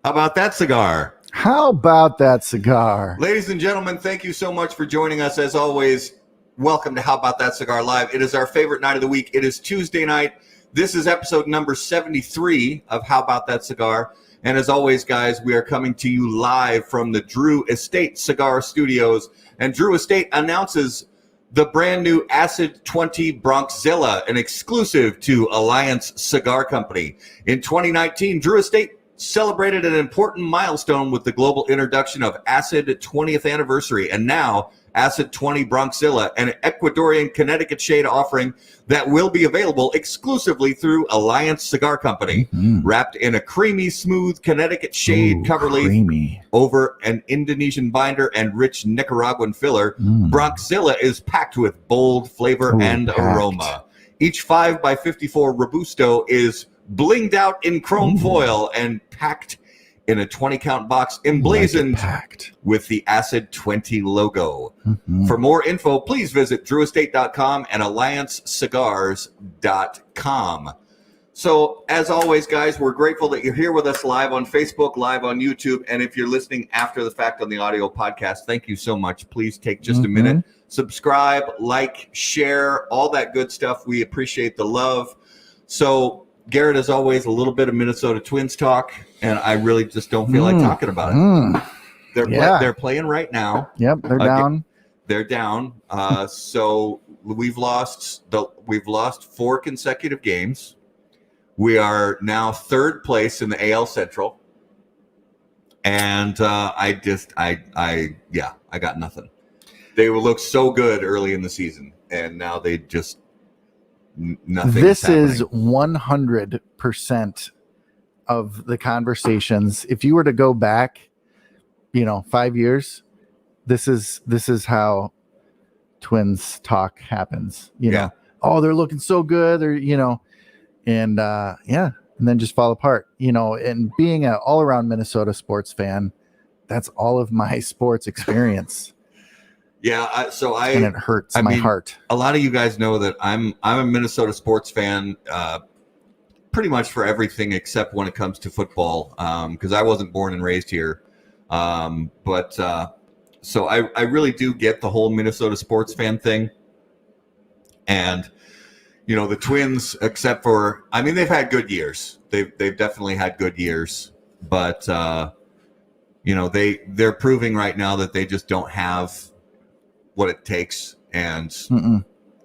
How about that cigar? How about that cigar? Ladies and gentlemen, thank you so much for joining us. As always, welcome to How About That Cigar Live. It is our favorite night of the week. It is Tuesday night. This is episode number 73 of How About That Cigar. And as always, guys, we are coming to you live from the Drew Estate Cigar Studios. And Drew Estate announces the brand new Acid 20 Bronxzilla, an exclusive to Alliance Cigar Company. In 2019, Drew Estate celebrated an important milestone with the global introduction of Acid 20th Anniversary, and now Acid 20 Bronxzilla, an Ecuadorian Connecticut shade offering that will be available exclusively through Alliance Cigar Company. Wrapped in a creamy, smooth Connecticut shade cover leaf over an Indonesian binder and rich Nicaraguan filler, Bronxzilla is packed with bold flavor and aroma. Each 5x54 Robusto is blinged out in chrome foil and packed in a 20-count box emblazoned with the Acid 20 logo. For more info, please visit drewestate.com and alliancecigars.com. So, as always, guys, we're grateful that you're here with us live on Facebook, live on YouTube, and if you're listening after the fact on the audio podcast, thank you so much. Please take just a minute, subscribe, like, share, all that good stuff. We appreciate the love. So, Garrett, as always, a little bit of Minnesota Twins talk, and I really just don't feel like talking about it. They're playing right now. Yep, they're down. They're down. So we've lost 4 consecutive games. We are now third place in the AL Central, and I got nothing. They look so good early in the season, and now they just. Nothing. This is 100% of the conversations. If you were to go back, 5 years, this is how Twins talk happens. You know, oh, they're looking so good, or and then just fall apart. And being an all-around Minnesota sports fan, that's all of my sports experience. Yeah, and it hurts my heart. A lot of you guys know that I'm a Minnesota sports fan, pretty much for everything except when it comes to football, because I wasn't born and raised here. So I really do get the whole Minnesota sports fan thing, and the Twins, except for they've had good years. They've definitely had good years, but they're proving right now that they just don't have what it takes, and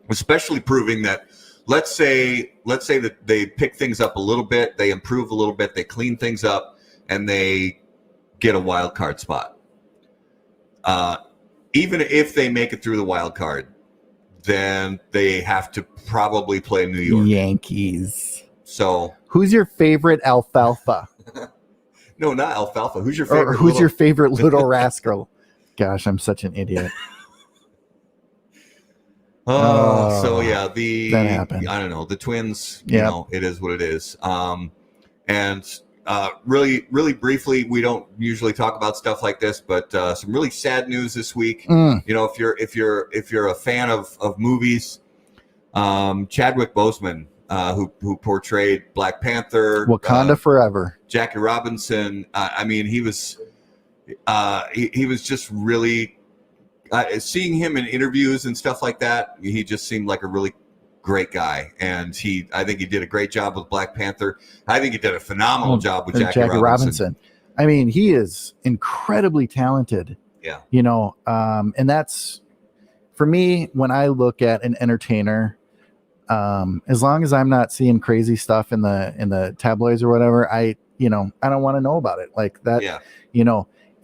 especially proving that let's say that they pick things up a little bit, they improve a little bit, they clean things up, and they get a wild card spot. Even if they make it through the wild card, then they have to probably play New York Yankees. So who's your favorite alfalfa? No, not alfalfa. Who's your favorite? Or who's your favorite little rascal? Gosh, I'm such an idiot. So yeah, that happened. I don't know, the Twins, it is what it is. Really, really briefly, we don't usually talk about stuff like this, but some really sad news this week. If you're a fan of movies, Chadwick Boseman, who portrayed Black Panther, Wakanda Forever, Jackie Robinson. He was just really. Seeing him in interviews and stuff like that, he just seemed like a really great guy, and I think he did a great job with Black Panther. I think he did a phenomenal job with Jackie Robinson. He is incredibly talented. Yeah, and that's for me when I look at an entertainer. As long as I'm not seeing crazy stuff in the tabloids or whatever, I don't want to know about it like that. Yeah,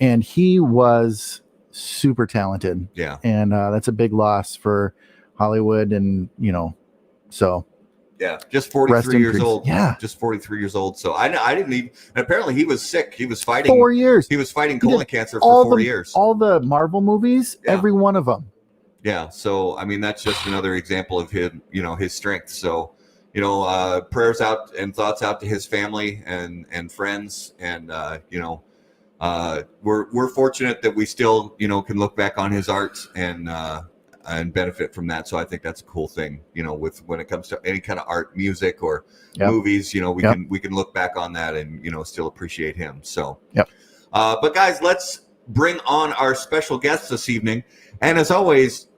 and he was super talented, and that's a big loss for Hollywood, and so just 43 years old. Just 43 years old. So I didn't even. And apparently he was sick. He was fighting 4 years. He was fighting colon cancer for 4 years. All the Marvel movies, every one of them. Yeah. So that's just another example of his strength. So prayers out and thoughts out to his family and friends, and we're fortunate that we still can look back on his art and and benefit from that. So I think that's a cool thing, with when it comes to any kind of art, music, or movies, we can look back on that and, still appreciate him. So, but guys, let's bring on our special guests this evening. And as always,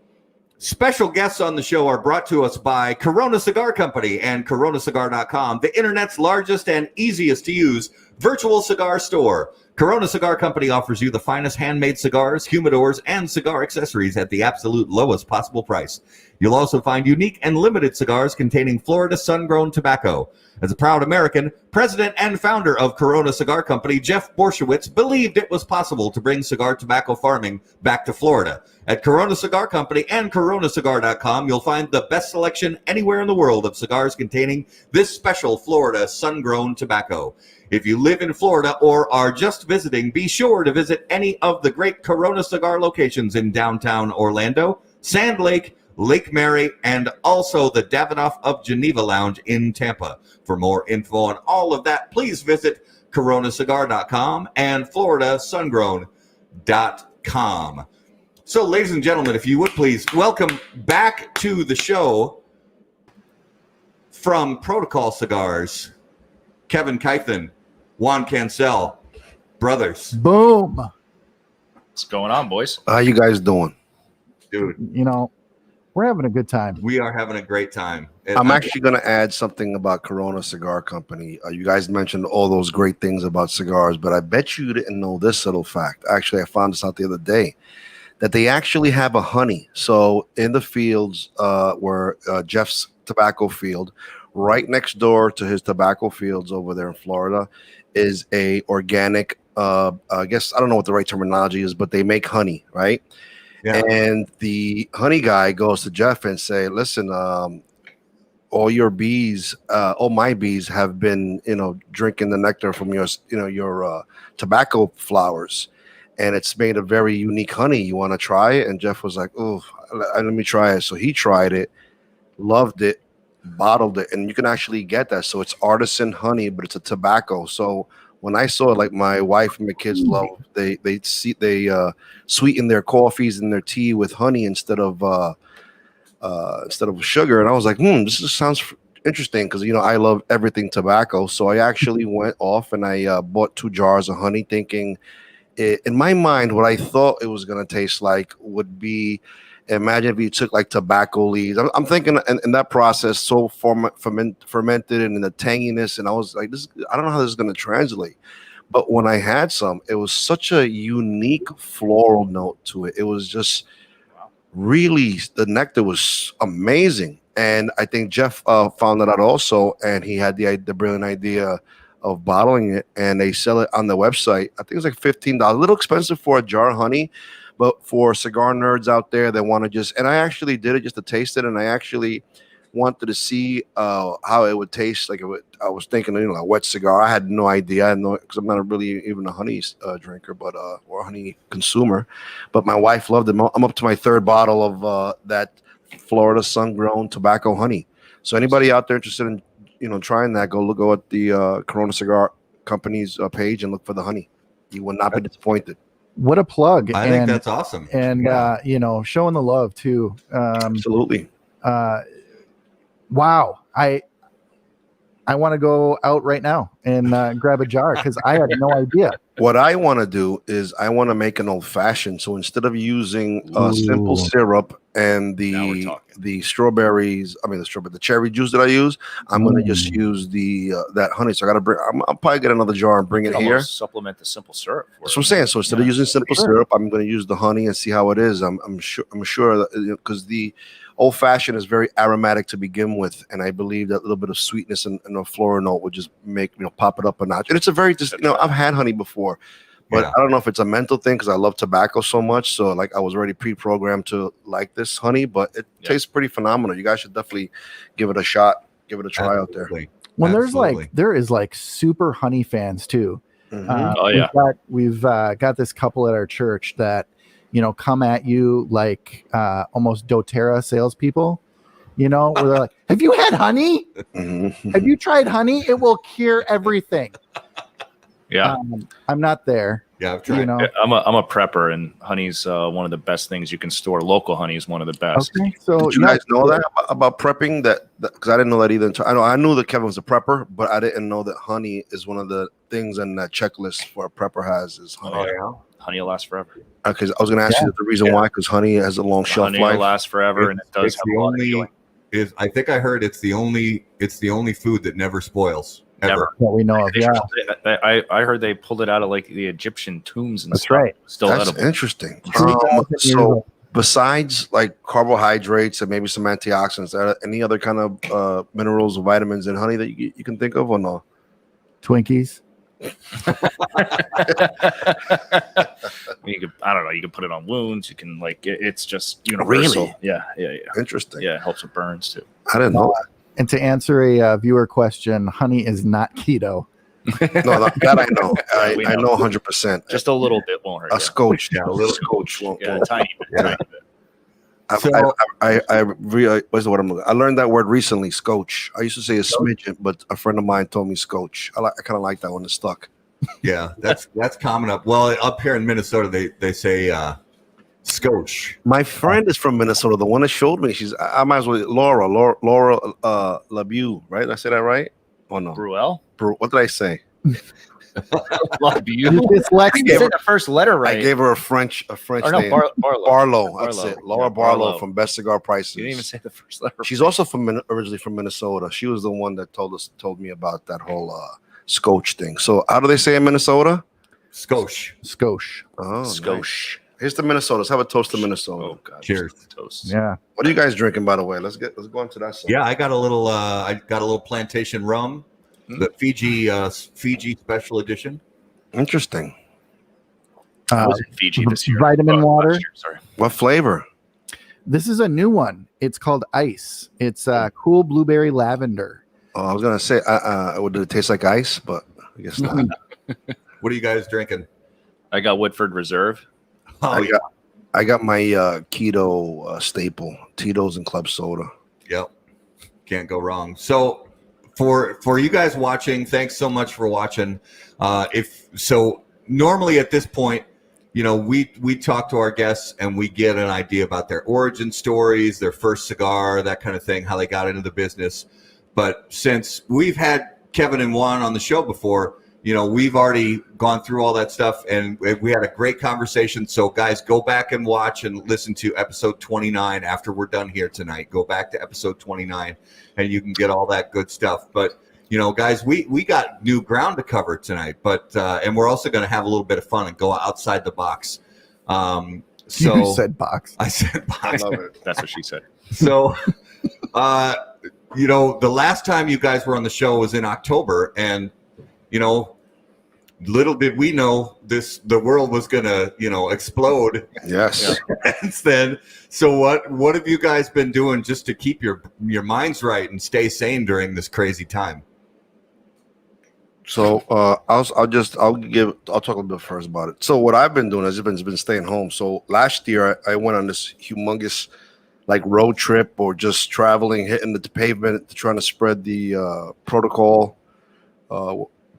special guests on the show are brought to us by Corona Cigar Company and coronacigar.com, the internet's largest and easiest to use virtual cigar store. Corona Cigar Company offers you the finest handmade cigars, humidors, and cigar accessories at the absolute lowest possible price. You'll also find unique and limited cigars containing Florida sun-grown tobacco. As a proud American, president and founder of Corona Cigar Company, Jeff Borshowitz, believed it was possible to bring cigar tobacco farming back to Florida. At Corona Cigar Company and coronacigar.com, you'll find the best selection anywhere in the world of cigars containing this special Florida sun-grown tobacco. If you live in Florida or are just visiting, be sure to visit any of the great Corona Cigar locations in downtown Orlando, Sand Lake, Lake Mary, and also the Davidoff of Geneva Lounge in Tampa. For more info on all of that, please visit coronacigar.com and floridasungrown.com. So, ladies and gentlemen, if you would please welcome back to the show from Protocol Cigars, Kevin Kythen, Juan Cancel, brothers. Boom. What's going on, boys? How you guys doing? Dude, we're having a good time. we are having a great time. I'm actually going to add something about Corona Cigar Company. You guys mentioned all those great things about cigars, but I bet you didn't know this little fact. Actually, I found this out the other day, that they actually have a honey. So in the fields where Jeff's tobacco field, right next door to his tobacco fields over there in Florida, is a organic, I guess, I don't know what the right terminology is, but they make honey, right? Yeah. And the honey guy goes to Jeff and say, listen, all your bees, all my bees have been, drinking the nectar from your tobacco flowers. And it's made a very unique honey. You want to try it? And Jeff was like, oh, let me try it. So he tried it, loved it, bottled it, and you can actually get that. So it's artisan honey, but it's a tobacco. So when I saw it, like my wife and my kids love, they sweeten their coffees and their tea with honey instead of sugar. And I was like, this just sounds interesting, because I love everything tobacco. So I actually went off and I bought 2 jars of honey, thinking in my mind what I thought it was going to taste like would be, imagine if you took like tobacco leaves. I'm thinking in that process, so fermented and in the tanginess, and I was like, I don't know how this is going to translate. But when I had some, it was such a unique floral note to it. It was just really, the nectar was amazing. And I think Jeff found that out also, and he had the brilliant idea of bottling it, and they sell it on the website. I think it's like $15, a little expensive for a jar of honey. But for cigar nerds out there that want to and I actually did it just to taste it, and I actually wanted to see how it would taste. Like I was thinking, a wet cigar. I had no idea. I had no, because I'm not really even a honey drinker, but or a honey consumer. But my wife loved it. I'm up to my 3rd bottle of that Florida sun-grown tobacco honey. So anybody out there interested in trying that, go at the Corona Cigar Company's page and look for the honey. You will not be disappointed. What a plug. I think that's awesome. And, showing the love too. Absolutely. Wow. I want to go out right now and grab a jar, because I had no idea. What I want to do is I want to make an old fashioned. So instead of using simple syrup and the strawberries, the cherry juice that I use, I'm going to just use that honey. So I got to bring, I'll probably get another jar and bring it here. Supplement the simple syrup. That's what I'm saying. So instead of using simple syrup, I'm going to use the honey and see how it is. I'm sure because the old fashioned is very aromatic to begin with, and I believe that little bit of sweetness and a floral note would just make pop it up a notch. And it's a very I've had honey before, but I don't know if it's a mental thing, because I love tobacco so much. So like I was already pre-programmed to like this honey, but it tastes pretty phenomenal. You guys should definitely give it a shot, give it a try out there. When there is super honey fans too. Mm-hmm. We've got this couple at our church that come at you like almost doTERRA salespeople, where they're like, have you had honey? Mm-hmm. Have you tried honey? It will cure everything. Yeah. I'm not there. Yeah, I've tried. You know. I'm a prepper, and honey's one of the best things you can store. Local honey is one of the best. Okay, so Did you guys know that about prepping? That because I didn't know that either. I knew that Kevin was a prepper, but I didn't know that honey is one of the things in that checklist for a prepper has is honey. Oh, yeah. Honey will last forever. Because I was going to ask you the reason why, because honey has a long shelf Honey life. will last forever, and it does It's have the a lot of only. healing. I think I heard it's the only food that never spoils. Ever. Never. that we know of. They Yeah, should- I heard they pulled it out of like the Egyptian tombs and That's stuff. right. Still That's edible. interesting. 3,000 years So old. besides like carbohydrates and maybe some antioxidants, are there any other kind of minerals or vitamins in honey that you can think of or no? Twinkies. You could, I don't know. You can put it on wounds. You can it's just universal. Really? Yeah. Interesting. Yeah, it helps with burns too. I didn't know that. And to answer a viewer question, honey is not keto. No, that I know. We I know. know 100%. Just a little bit won't hurt. A scotch. Yeah. A little scotch won't. Yeah, a tiny bit. Yeah. Tiny bit. What's the word I'm looking? I learned that word recently, scotch. I used to say a smidgen, but a friend of mine told me scotch. I kind of like that one. It's stuck. Yeah, that's common up. Well, up here in Minnesota, they say scotch. My friend is from Minnesota. The one that showed me, I might as well Laura LaBeau, right? Did I say that right? Oh no, Bruel? What did I say? Love you. Dyslexic. You said the first letter right. I gave her a French or no, name. Barlow. Barlow. That's Barlow. it. Laura Yeah, Barlow Barlow. from Best Cigar Prices. You didn't even say the first letter. She's also originally from Minnesota. She was the one that told me about that whole scotch thing. So how do they say in Minnesota? Scotch. Skosh. Oh, nice. Skosh. Here's to Minnesota. Let's have a toast to Minnesota. Oh God. Cheers. Toast. Yeah. What are you guys drinking, by the way? Let's go into that side. Yeah, I got a little plantation rum, the Fiji special edition. Interesting. I was in Fiji this year. Vitamin water. last year, sorry. What flavor? This is a new one. It's called Ice. It's cool blueberry lavender. Oh, I was gonna say, would it taste like ice? But I guess not. What are you guys drinking? I got Woodford Reserve. Oh, I got my keto staple, Tito's and club soda. Yep. Can't go wrong. So for you guys watching, thanks so much for watching. Normally at this point, we talk to our guests and we get an idea about their origin stories, their first cigar, that kind of thing, how they got into the business. But since we've had Kevin and Juan on the show before, we've already gone through all that stuff and we had a great conversation. So guys, go back and watch and listen to episode 29 after we're done here tonight. Go back to episode 29 and you can get all that good stuff. But, guys, we got new ground to cover tonight, but, and we're also going to have a little bit of fun and go outside the box. You said box. I said box. I love it. That's what she said. So, the last time you guys were on the show was in October and, little did we know the world was gonna explode. Yes. Since then. So what have you guys been doing just to keep your minds right and stay sane during this crazy time? So I'll talk a little bit first about it. So what I've been doing is been staying home. So last year I went on this humongous road trip or just traveling, hitting the pavement, trying to spread the protocol,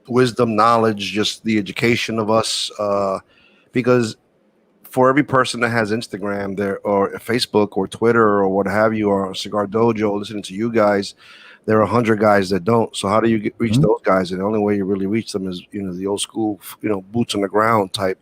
wisdom, knowledge, just the education of us. Because for every person that has Instagram there or Facebook or Twitter or what have you, or Cigar Dojo, listening to you guys, there are 100 guys that don't. So how do you reach those guys? And the only way you really reach them is, the old school, boots on the ground type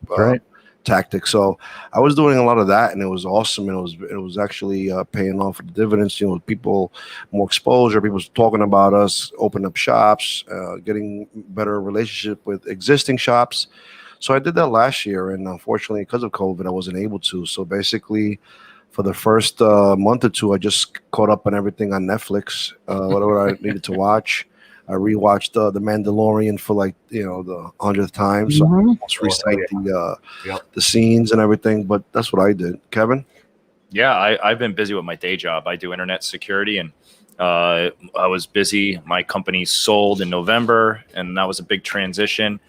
tactic. So I was doing a lot of that and it was awesome. And it was actually paying off the dividends, people, more exposure, people talking about us, opening up shops, getting better relationship with existing shops. So I did that last year. And unfortunately, because of COVID, I wasn't able to. So basically, for the first month or two, I just caught up on everything on Netflix, whatever I needed to watch. I rewatched The Mandalorian for the 100th time. So I almost recite the scenes and everything. But that's what I did. Kevin? Yeah, I've been busy with my day job. I do internet security, and I was busy. My company sold in November, and that was a big transition.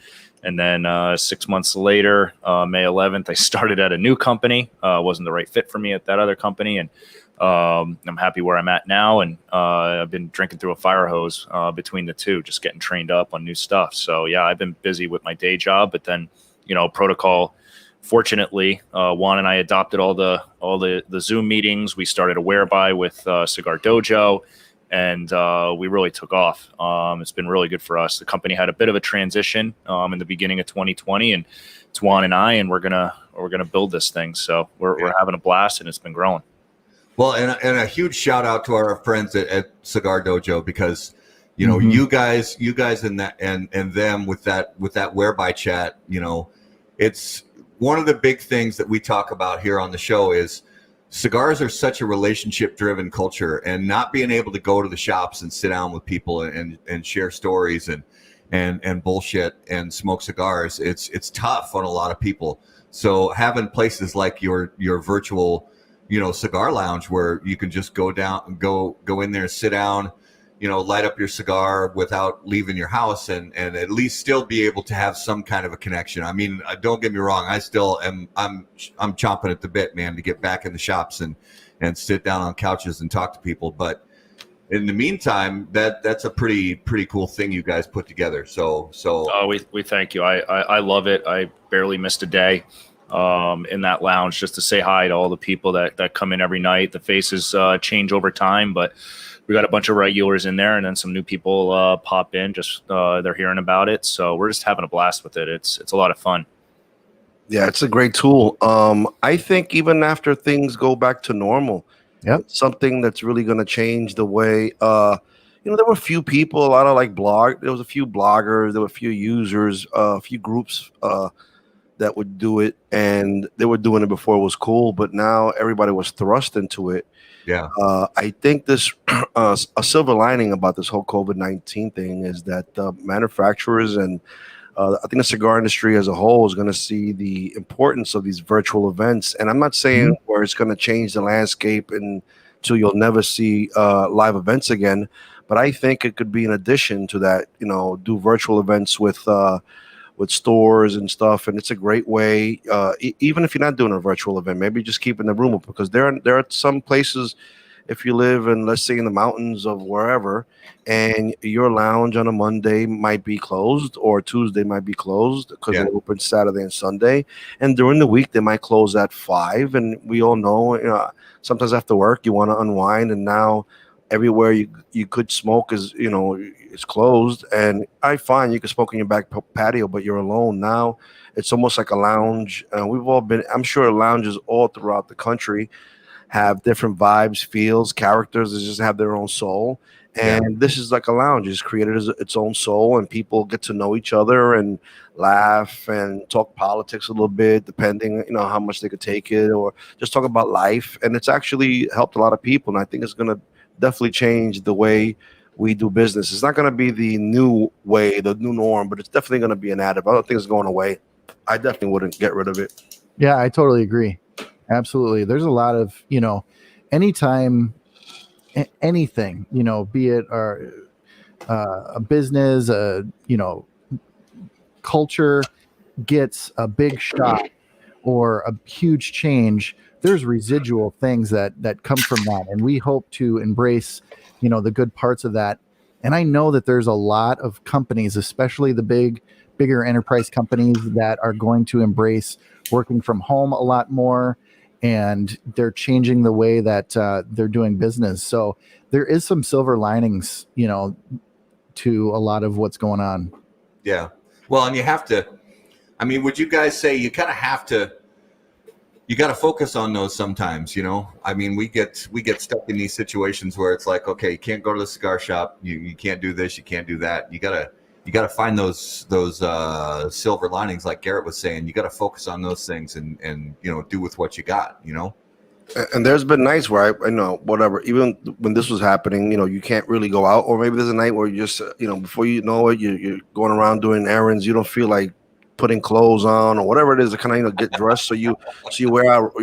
And then 6 months later, May 11th, I started at a new company. Wasn't the right fit for me at that other company. And I'm happy where I'm at now. And I've been drinking through a fire hose between the two, just getting trained up on new stuff. So, yeah, I've been busy with my day job. But then protocol. Fortunately, Juan and I adopted all the Zoom meetings. We started a whereby with Cigar Dojo, and we really took off. It's been really good for us. The company had a bit of a transition in the beginning of 2020, and it's Juan and I, and we're gonna build this thing. So we're having a blast, and it's been growing. Well, and a huge shout out to our friends at Cigar Dojo, because you guys and that and them with that whereby chat. It's one of the big things that we talk about here on the show is cigars are such a relationship driven culture, and not being able to go to the shops and sit down with people and share stories and bullshit and smoke cigars. It's tough on a lot of people. So having places like your virtual, cigar lounge where you can just go in there, sit down, light up your cigar without leaving your house, and at least still be able to have some kind of a connection. I mean, don't get me wrong. I still am. I'm chomping at the bit, man, to get back in the shops and sit down on couches and talk to people. But in the meantime, that's a pretty cool thing you guys put together. So we thank you. I love it. I barely missed a day in that lounge just to say hi to all the people that come in every night. The faces change over time, but we got a bunch of regulars in there, and then some new people pop in. Just they're hearing about it, so we're just having a blast with it. It's a lot of fun. Yeah, it's a great tool. I think even after things go back to normal, it's something that's really going to change the way. There were a few people, a lot of there was a few bloggers, there were a few users, a few groups that would do it, and they were doing it before it was cool, but now everybody was thrust into it. Yeah. I think this a silver lining about this whole COVID-19 thing is that manufacturers and I think the cigar industry as a whole is going to see the importance of these virtual events. And I'm not saying where it's going to change the landscape until you'll never see live events again, but I think it could be an addition to that. Do virtual events with stores and stuff, and it's a great way. Even if you're not doing a virtual event, maybe just keeping the room up, because there are some places, if you live in, let's say, in the mountains of wherever, and your lounge on a Monday might be closed, or Tuesday might be closed because they open Saturday and Sunday, and during the week they might close at 5. And we all know, sometimes after work you want to unwind, and now everywhere you could smoke is it's closed. And I find you can smoke in your back patio, but you're alone. Now it's almost like a lounge. We've all been, I'm sure, lounges all throughout the country have different vibes, feels, characters. They just have their own soul. And this is like a lounge. It's created as its own soul, and people get to know each other and laugh and talk politics a little bit, depending, how much they could take it, or just talk about life. And it's actually helped a lot of people. And I think it's going to definitely change the way we do business. It's not going to be the new way, the new norm, but it's definitely going to be an additive. I don't think it's going away. I definitely wouldn't get rid of it. Yeah, I totally agree. Absolutely. There's a lot of, anytime, anything, be it a business, culture gets a big shock or a huge change, there's residual things that come from that. And we hope to embrace, the good parts of that. And I know that there's a lot of companies, especially the bigger enterprise companies, that are going to embrace working from home a lot more, and they're changing the way that they're doing business. So there is some silver linings, to a lot of what's going on. Yeah. Well, and you have to, would you guys say you kind of have to, you got to focus on those sometimes, we get stuck in these situations where it's like, okay, you can't go to the cigar shop. You can't do this. You can't do that. You gotta find those silver linings, like Garrett was saying. You got to focus on those things and do with what you got, And there's been nights where I know, whatever, even when this was happening, you can't really go out, or maybe there's a night where you just, before you know it, you're going around doing errands. You don't feel like putting clothes on or whatever it is to kind of get dressed. So you you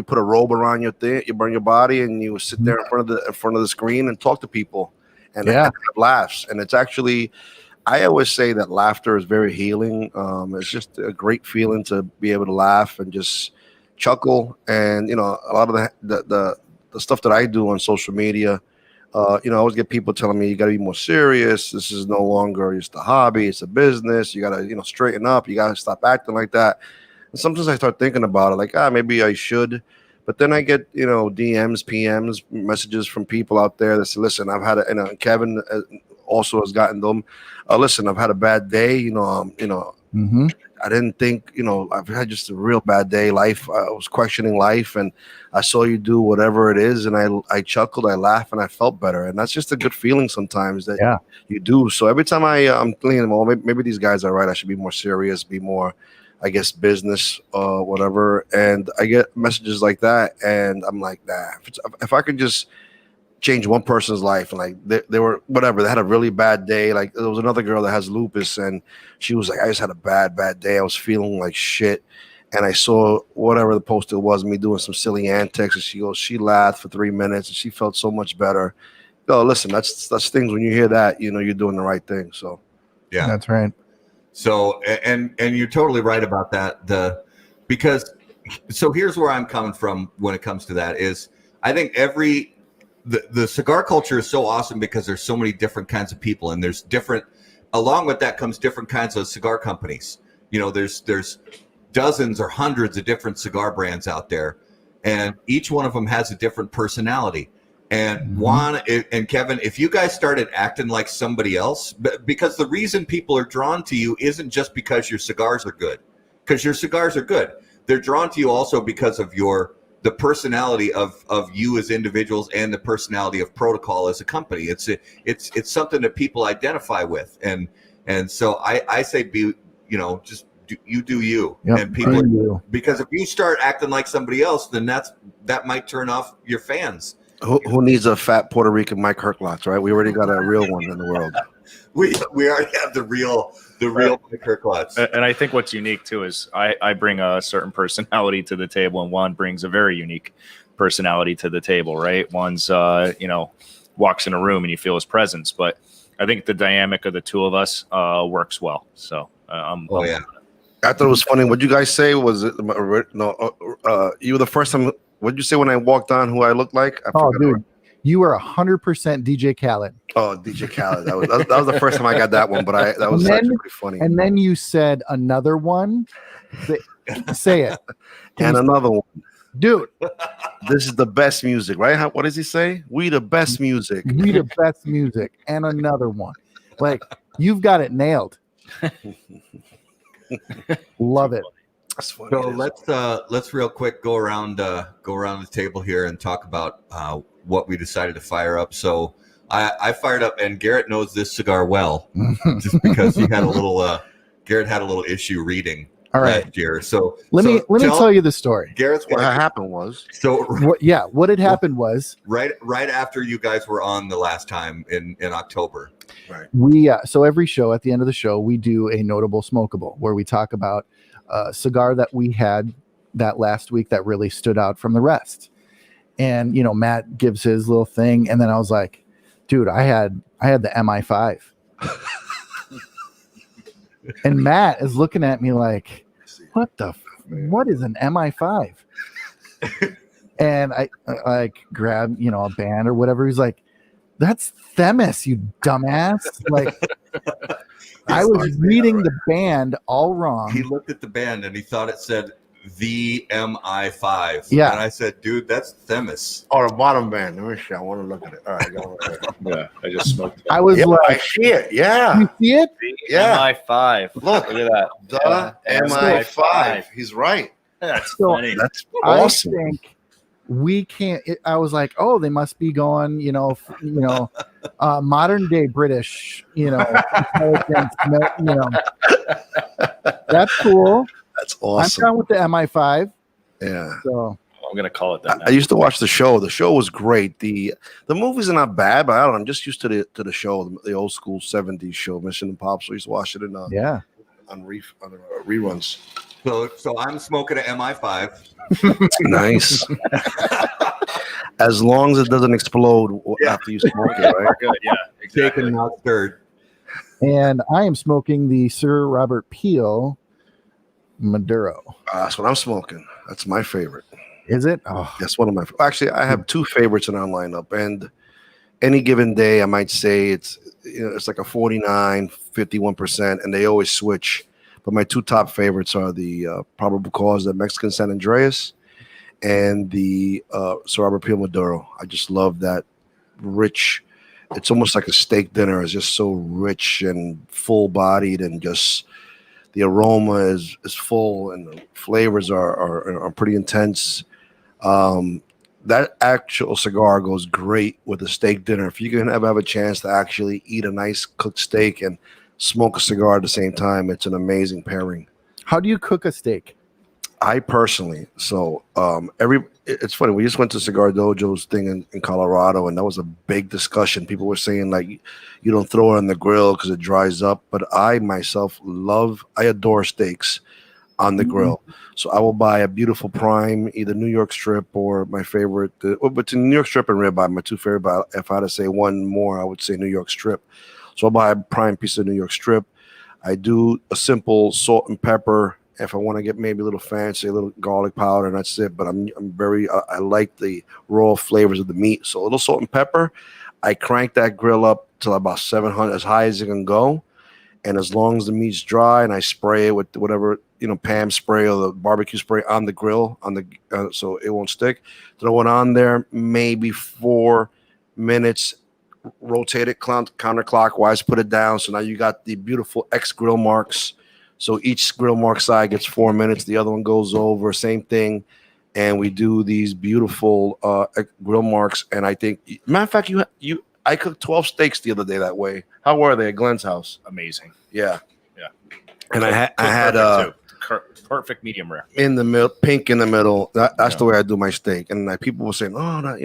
put a robe around your thing, you burn your body, and you sit there in front of the screen and talk to people and have laughs. And it's actually, I always say that laughter is very healing. It's just a great feeling to be able to laugh and just chuckle. And a lot of the stuff that I do on social media, I always get people telling me, you got to be more serious. This is no longer just a hobby; it's a business. You got to straighten up. You got to stop acting like that. And sometimes I start thinking about it, like, maybe I should. But then I get, DMs, PMs, messages from people out there that say, listen, I've had Kevin also has gotten them. Listen, I've had a bad day. Mm-hmm. I didn't think, I've had just a real bad day. I was questioning life, and I saw you do whatever it is, and I chuckled, I laughed, and I felt better. And that's just a good feeling sometimes that you do. So every time I'm thinking, well, maybe these guys are right. I should be more serious, be more, I guess, business, whatever. And I get messages like that, and I'm like, nah, if I could just change one person's life, and like they were whatever, they had a really bad day. Like there was another girl that has lupus, and she was like, I just had a bad day. I was feeling like shit, and I saw whatever the poster was, me doing some silly antics, and she laughed for 3 minutes, and she felt so much better. Listen, that's things when you hear that, you're doing the right thing. So yeah, that's right. So and you're totally right about that. Because here's where I'm coming from when it comes to that is I think the cigar culture is so awesome because there's so many different kinds of people, and there's different, along with that comes different kinds of cigar companies. There's dozens or hundreds of different cigar brands out there, and each one of them has a different personality. And Juan and Kevin, if you guys started acting like somebody else, because the reason people are drawn to you isn't just because your cigars are good, because your cigars are good. They're drawn to you also because of the personality of you as individuals and the personality of Protocol as a company. It's something that people identify with, and so I say just do you, yep, and people because if you start acting like somebody else, then that might turn off your fans. Who needs a fat Puerto Rican Mike Herklotz, right? We already got a real one in the world. We already have the real Mike Herklotz. And I think what's unique too is I bring a certain personality to the table, and Juan brings a very unique personality to the table, right? Juan's walks in a room and you feel his presence, but I think the dynamic of the two of us works well. So yeah. I thought it was funny. What you guys say was it? No, you were the first time. What did you say when I walked on? Who I looked like? Dude, you were 100% DJ Khaled. Oh, DJ Khaled. That was the first time I got that one, but that was actually pretty funny. And then you said another one. Say it. And another one. Dude, this is the best music, right? What does he say? We the best music. We the best music. And another one. Like, you've got it nailed. Love it. That's funny. So let's real quick go around the table here and talk about what we decided to fire up. So I fired up, and Garrett knows this cigar well, just because he had a little Garrett had a little issue reading last year. So let me tell you the story. Garrett's what happened was what had happened was right after you guys were on the last time in October. Right. We so every show, at the end of the show, we do a notable smokable where we talk about a cigar that we had that last week that really stood out from the rest. And Matt gives his little thing, and then I was like, dude, I had the MI5. And Matt is looking at me like, what is an MI5? And I like grab, a band or whatever. He's like, that's Themis, you dumbass. Like, I was reading the band all wrong. He looked at the band and he thought it said the MI5. Yeah. And I said, dude, that's Themis. Oh, the bottom band. Let me see. I want to look at it. All right. Go right. Yeah, I just smoked it. I was like, I see it. Yeah. You see it? Yeah. MI5. Look at that. The MI5. He's right. That's So, funny. That's awesome. I think we can't. I was like, oh, they must be going, modern day British, intelligence, That's cool. That's awesome. I'm down with the MI5. Yeah. So I'm gonna call it that. I used to watch the show. The show was great. The movies are not bad, but I don't know. I'm just used to the show, the old school 70s show, Mission Impossible. I used to watch it on reruns. So I'm smoking an MI5. Nice. As long as it doesn't explode after you smoke it, right? Good, yeah, exactly. Shaken, not stirred. And I am smoking the Sir Robert Peel Maduro. That's what I'm smoking. That's my favorite. Is it? Oh, That's one of my. Actually, I have two favorites in our lineup, and any given day, I might say it's like a 49, 51%, and they always switch. But my two top favorites are the Probable Cause, the Mexican San Andreas, and the Cigar Pio Maduro. I just love that rich. It's almost like a steak dinner. It's just so rich and full bodied, and just the aroma is full, and the flavors are pretty intense. That actual cigar goes great with a steak dinner. If you can ever have a chance to actually eat a nice cooked steak and smoke a cigar at the same time, it's an amazing pairing. How do you cook a steak? I personally, it's funny. We just went to Cigar Dojo's thing in Colorado, and that was a big discussion. People were saying like, you don't throw it on the grill because it dries up. But I myself I adore steaks on the grill. So I will buy a beautiful prime, either New York strip or my favorite, between New York strip and ribeye, my two favorite. But if I had to say one more, I would say New York strip. So I'll buy a prime piece of New York strip. I do a simple salt and pepper. If I want to get maybe a little fancy, a little garlic powder, and that's it. But I like the raw flavors of the meat. So a little salt and pepper. I crank that grill up till about 700, as high as it can go. And as long as the meat's dry, and I spray it with whatever, Pam spray or the barbecue spray on the grill, so it won't stick. Throw it on there, maybe 4 minutes. Rotate it counterclockwise. Put it down. So now you got the beautiful X grill marks. So each grill mark side gets 4 minutes. The other one goes over. Same thing. And we do these beautiful grill marks. And I think, matter of fact, I cooked 12 steaks the other day that way. How were they at Glenn's house? Amazing. Yeah. Yeah. And I had perfect medium rare in the middle, pink in the middle. That's the way I do my steak. And people were saying, "Oh, no,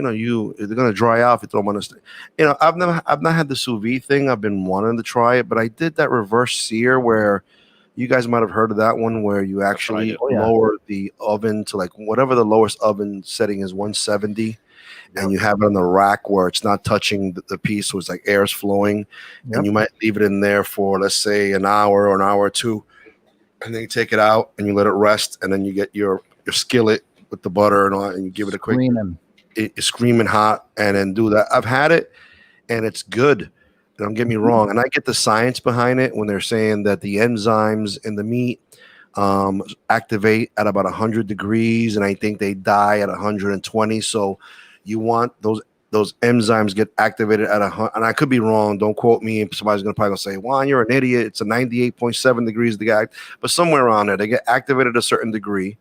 they're gonna dry out if you throw them on the steak." I've not had the sous vide thing. I've been wanting to try it, but I did that reverse sear where you guys might have heard of that one, where you actually lower the oven to like whatever the lowest oven setting is, 170. And you have it on the rack where it's not touching the piece, so it's like air's flowing. And you might leave it in there for, let's say, an hour or an hour or two, and then you take it out and you let it rest, and then you get your skillet with the butter and all, and you give it a quick it's screaming hot, and then do that. I've had it, and it's good. Don't get me wrong, and I get the science behind it when they're saying that the enzymes in the meat activate at about 100 degrees, and I think they die at 120. So you want those enzymes get activated at 100, and I could be wrong. Don't quote me. Somebody's probably gonna say, "Juan, you're an idiot. It's a 98.7 degrees." But somewhere around there, they get activated at a certain degree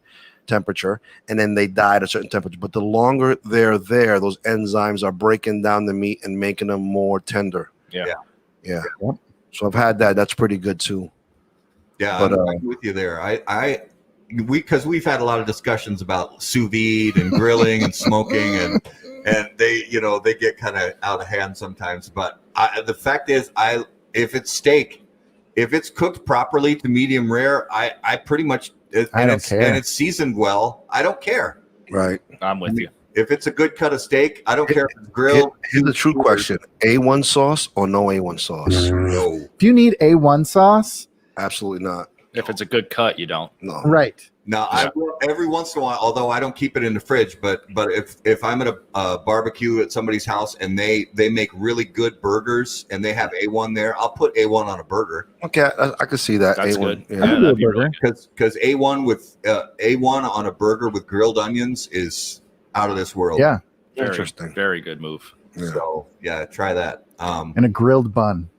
temperature, and then they die at a certain temperature. But the longer they're there, those enzymes are breaking down the meat and making them more tender. Yeah. So I've had that. That's pretty good too. Yeah, but I'm with you there. Because we've had a lot of discussions about sous vide and grilling and smoking, and they get kind of out of hand sometimes. But the fact is, if it's steak, if it's cooked properly to medium rare, I pretty much I don't care, and it's seasoned well. I don't care. Right, I'm with you. If it's a good cut of steak, I don't care if it's grilled. Here's the true question: A1 sauce or no A1 sauce? No. If you need A1 sauce, absolutely not. If it's a good cut, you don't. No. Right. Now, I will every once in a while, although I don't keep it in the fridge, but if I'm at a barbecue at somebody's house and they make really good burgers and they have A1 there, I'll put A1 on a burger. Okay, I can see that. That's A1, good. Yeah, that'd be really good. Because A1 with A1 on a burger with grilled onions is out of this world. Yeah. Very, interesting. Very good move. Yeah. So try that. And a grilled bun.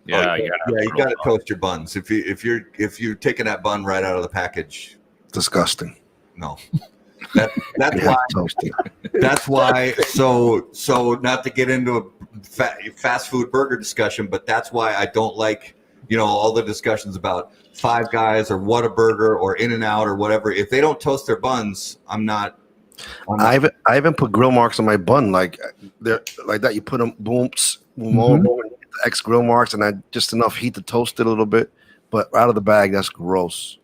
Yeah, you got to toast your buns. If you're taking that bun right out of the package, disgusting. No, that's why. That's why. So not to get into a fast food burger discussion, but that's why I don't like all the discussions about Five Guys or Whataburger or In-N-Out or whatever. If they don't toast their buns, I'm not. I haven't put grill marks on my bun like that. You put them boom, X grill marks, and I just enough heat to toast it a little bit. But out of the bag, that's gross.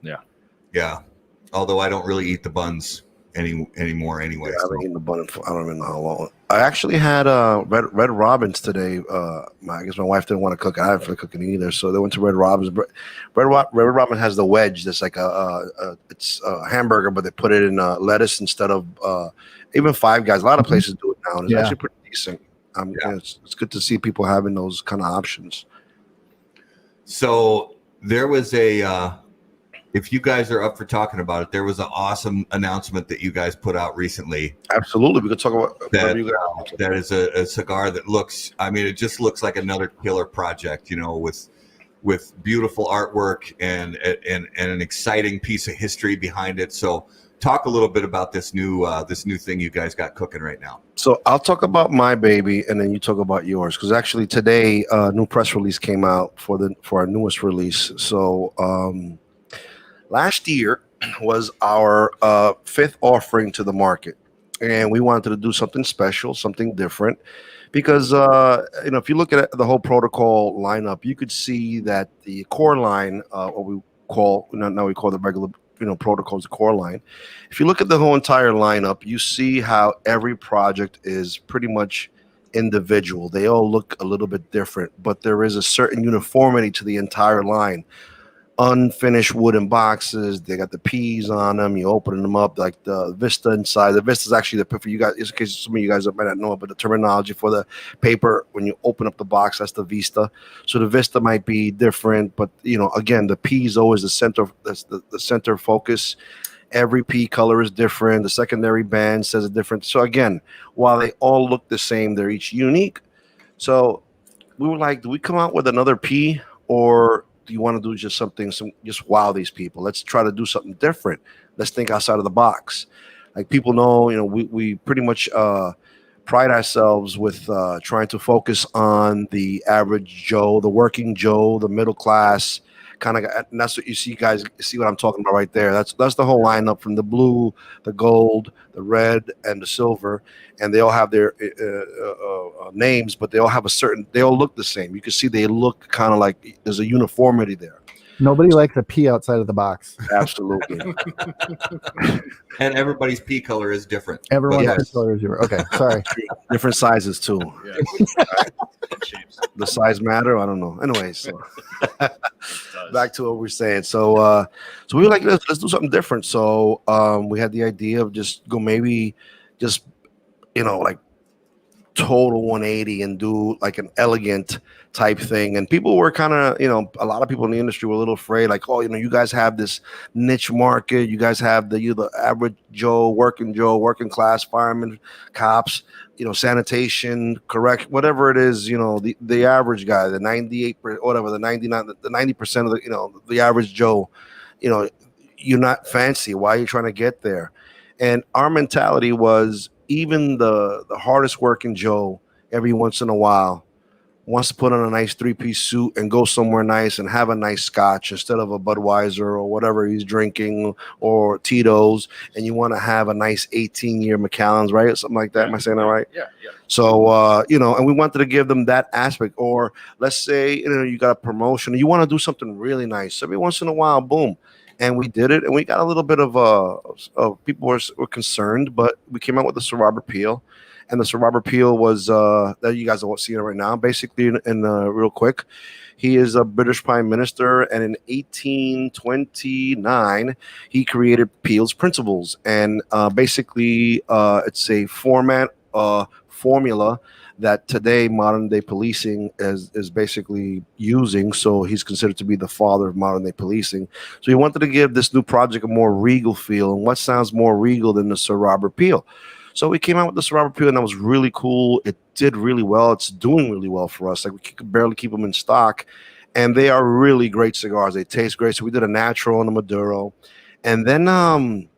Yeah. Although I don't really eat the buns anymore anyway. I haven't eaten the bun I don't even know how long. I actually had Red Robin's today. I guess my wife didn't want to cook. I didn't feel like cooking either, so they went to Red Robin's. Red Robin has the wedge. That's like it's a hamburger, but they put it in lettuce instead of even Five Guys. A lot of places do it now, and it's actually pretty decent. It's good to see people having those kind of options. So there was a if you guys are up for talking about it, there was an awesome announcement that you guys put out recently. Absolutely, we could talk about That, you guys. that is a cigar that looks, I mean, it just looks like another killer project, you know, with beautiful artwork and an exciting piece of history behind it. So talk a little bit about this new thing you guys got cooking right now. So I'll talk about my baby, and then you talk about yours, because actually today a new press release came out for our newest release. So last year was our fifth offering to the market, and we wanted to do something special, something different, because if you look at the whole protocol lineup, you could see that the core line, what we call now we call the regular protocols, the core line. If you look at the whole entire lineup, you see how every project is pretty much individual. They all look a little bit different, but there is a certain uniformity to the entire line. Unfinished wooden boxes, they got the P's on them. You open them up, like the Vista inside. The Vista is actually for you guys, in case some of you guys might not know it, but the terminology for the paper when you open up the box, that's the Vista. So the Vista might be different, but again, the P is always the center. That's the center focus. Every P color is different. The secondary band says it different. So again, while they all look the same, they're each unique. So we were like, do we come out with another P, or do you want to do just something, just wow these people? Let's try to do something different. Let's think outside of the box. Like people know, we pretty much pride ourselves with trying to focus on the average Joe, the working Joe, the middle class kind of, and that's what you see, guys. See what I'm talking about right there? That's the whole lineup, from the blue, the gold, the red, and the silver, and they all have their names, but they all have they all look the same. You can see they look kind of like there's a uniformity there. Nobody likes a pee outside of the box. Absolutely. And everybody's P color is different. Everyone's Yes. pee color is different. Okay, sorry. Different sizes too. Yeah. Shapes. The size matter? I don't know. Anyways, so back to what we're saying. So we were like, let's do something different. So we had the idea of just like total 180 and do like an elegant type thing. And people were kind of, a lot of people in the industry were a little afraid, like, oh, you guys have this niche market. You guys have the average Joe, working class, firemen, cops, sanitation, correct, whatever it is, the average guy, the 98, whatever, the 99, the 90% of the average Joe, you're not fancy. Why are you trying to get there? And our mentality was, even the hardest working Joe, every once in a while, wants to put on a nice 3-piece suit and go somewhere nice and have a nice scotch instead of a Budweiser or whatever he's drinking, or Tito's, and you want to have a nice 18-year Macallan's, right? Or something like that. Am I saying that right? Yeah. So, and we wanted to give them that aspect. Or let's say, you got a promotion, you want to do something really nice. Every once in a while, boom. And we did it, and we got a little bit of people were concerned, but we came out with the Cigar Peel. And the Cigar Peel was that you guys are seeing it right now. Basically, in real quick, he is a British Prime Minister, and in 1829, he created Peel's Principles. And basically, it's a formula that today modern day policing is basically using. So he's considered to be the father of modern day policing. So he wanted to give this new project a more regal feel. And what sounds more regal than the Cigar Peel? So we came out with the Cigar Peel, and that was really cool. It did really well. It's doing really well for us. Like, we could barely keep them in stock, and they are really great cigars. They taste great. So we did a natural and a Maduro, and then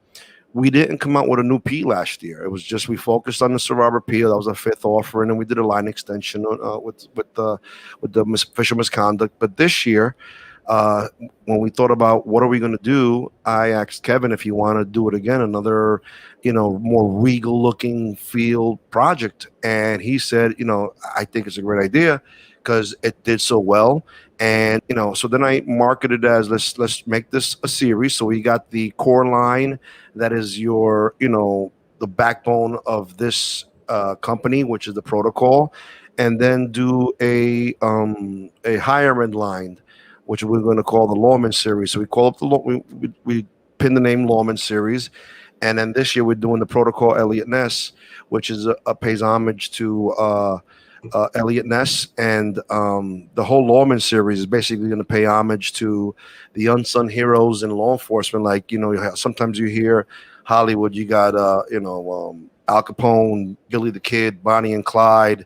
we didn't come out with a new P last year. It was just, we focused on the Cigar Peel. That was a fifth offering, and we did a line extension with the official misconduct. But this year, when we thought about what are we going to do, I asked Kevin if he wanted to do it again, another, more regal looking field project. And he said, I think it's a great idea because it did so well. And, so then I marketed as, let's make this a series. So we got the core line that is your, the backbone of this company, which is the protocol, and then do a higher end line, which we're going to call the Lawman series. So we call up we pin the name Lawman series. And then this year we're doing the Protocol Elliot Ness, which is a pays homage to Elliot Ness, and the whole Lawman series is basically going to pay homage to the unsung heroes in law enforcement. Like, sometimes you hear Hollywood, you got Al Capone, Billy the Kid, Bonnie and Clyde,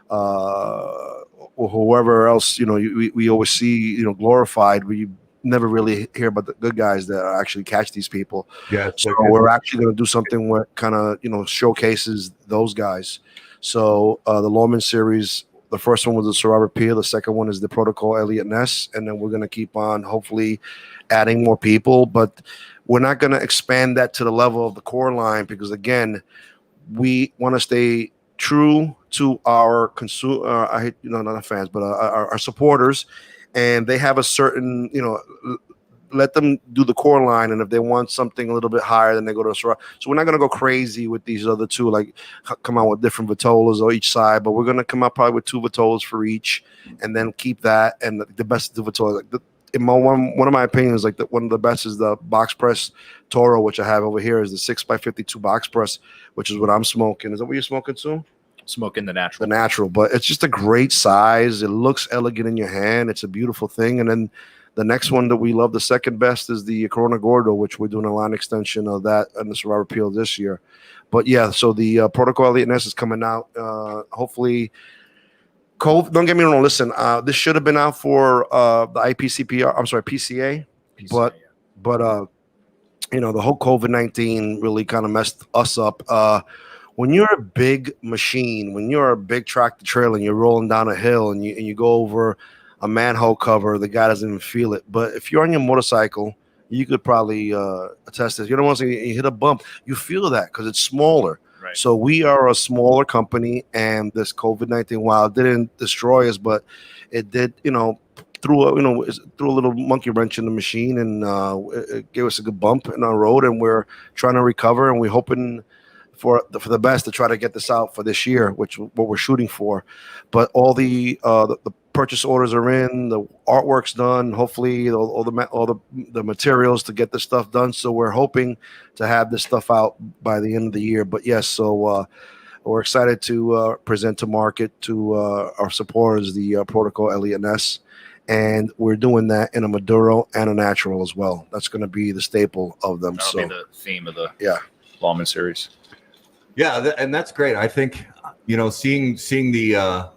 or whoever else we always see glorified, but you never really hear about the good guys that actually catch these people. Yeah, so we're actually going to do something where kind of showcases those guys. So the Lawman series, the first one was the Sir Robert Peel, the second one is the Protocol Elliot Ness, and then we're going to keep on hopefully adding more people, but we're not going to expand that to the level of the core line, because again, we want to stay true to our consumer, not fans, but our supporters, and they have a certain, let them do the core line, and if they want something a little bit higher, then they go to a Syrah. So we're not going to go crazy with these other two, like come out with different Vitolas on each side, but we're going to come out probably with 2 Vitolas for each, and then keep that. And the best of the Vitolas, in one of my opinions, one of the best is the box press Toro, which I have over here, is the 6x52 box press, which is what I'm smoking. Is that what you're smoking too? Smoking the natural. The natural, but it's just a great size. It looks elegant in your hand. It's a beautiful thing. And then the next one that we love, the second best, is the Corona Gordo, which we're doing a line extension of that and the Syrah Peel this year. But yeah, so the Protocol Elliot Ness is coming out. Hopefully, don't get me wrong. Listen, this should have been out for the IPCPR. I'm sorry, PCA. But the whole COVID-19 really kind of messed us up. When you're a big machine, when you're a big tractor trailer and you're rolling down a hill and you go over a manhole cover, the guy doesn't even feel it. But if you're on your motorcycle, you could probably attest this. You don't want to say you hit a bump, you feel that because it's smaller. Right. So we are a smaller company, and this COVID-19, while it didn't destroy us, but it did, threw a little monkey wrench in the machine, and it gave us a good bump in our road, and we're trying to recover, and we're hoping for the best to try to get this out for this year, which what we're shooting for. But all the purchase orders are in, the artwork's done, hopefully all the materials to get this stuff done. So we're hoping to have this stuff out by the end of the year. But yes, so we're excited to present to market to our supporters the Protocol Elliot Ness, and we're doing that in a Maduro and a natural as well. That's going to be the staple of them. That'll be the theme of the Lawman series. Yeah, and that's great. I think seeing the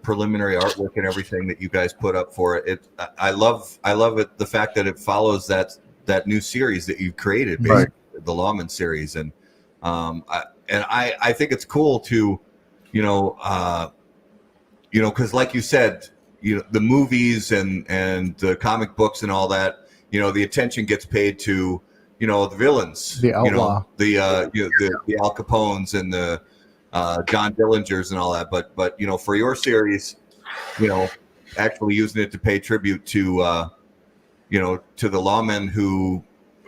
preliminary artwork and everything that you guys put up for it. I love it. The fact that it follows that new series that you've created, basically, the Lawman series, and I think it's cool to, because like you said, the movies and the comic books and all that, the attention gets paid to. The villains, the outlaw, the Al Capones and the John Dillingers and all that. But for your series, actually using it to pay tribute to to the lawmen who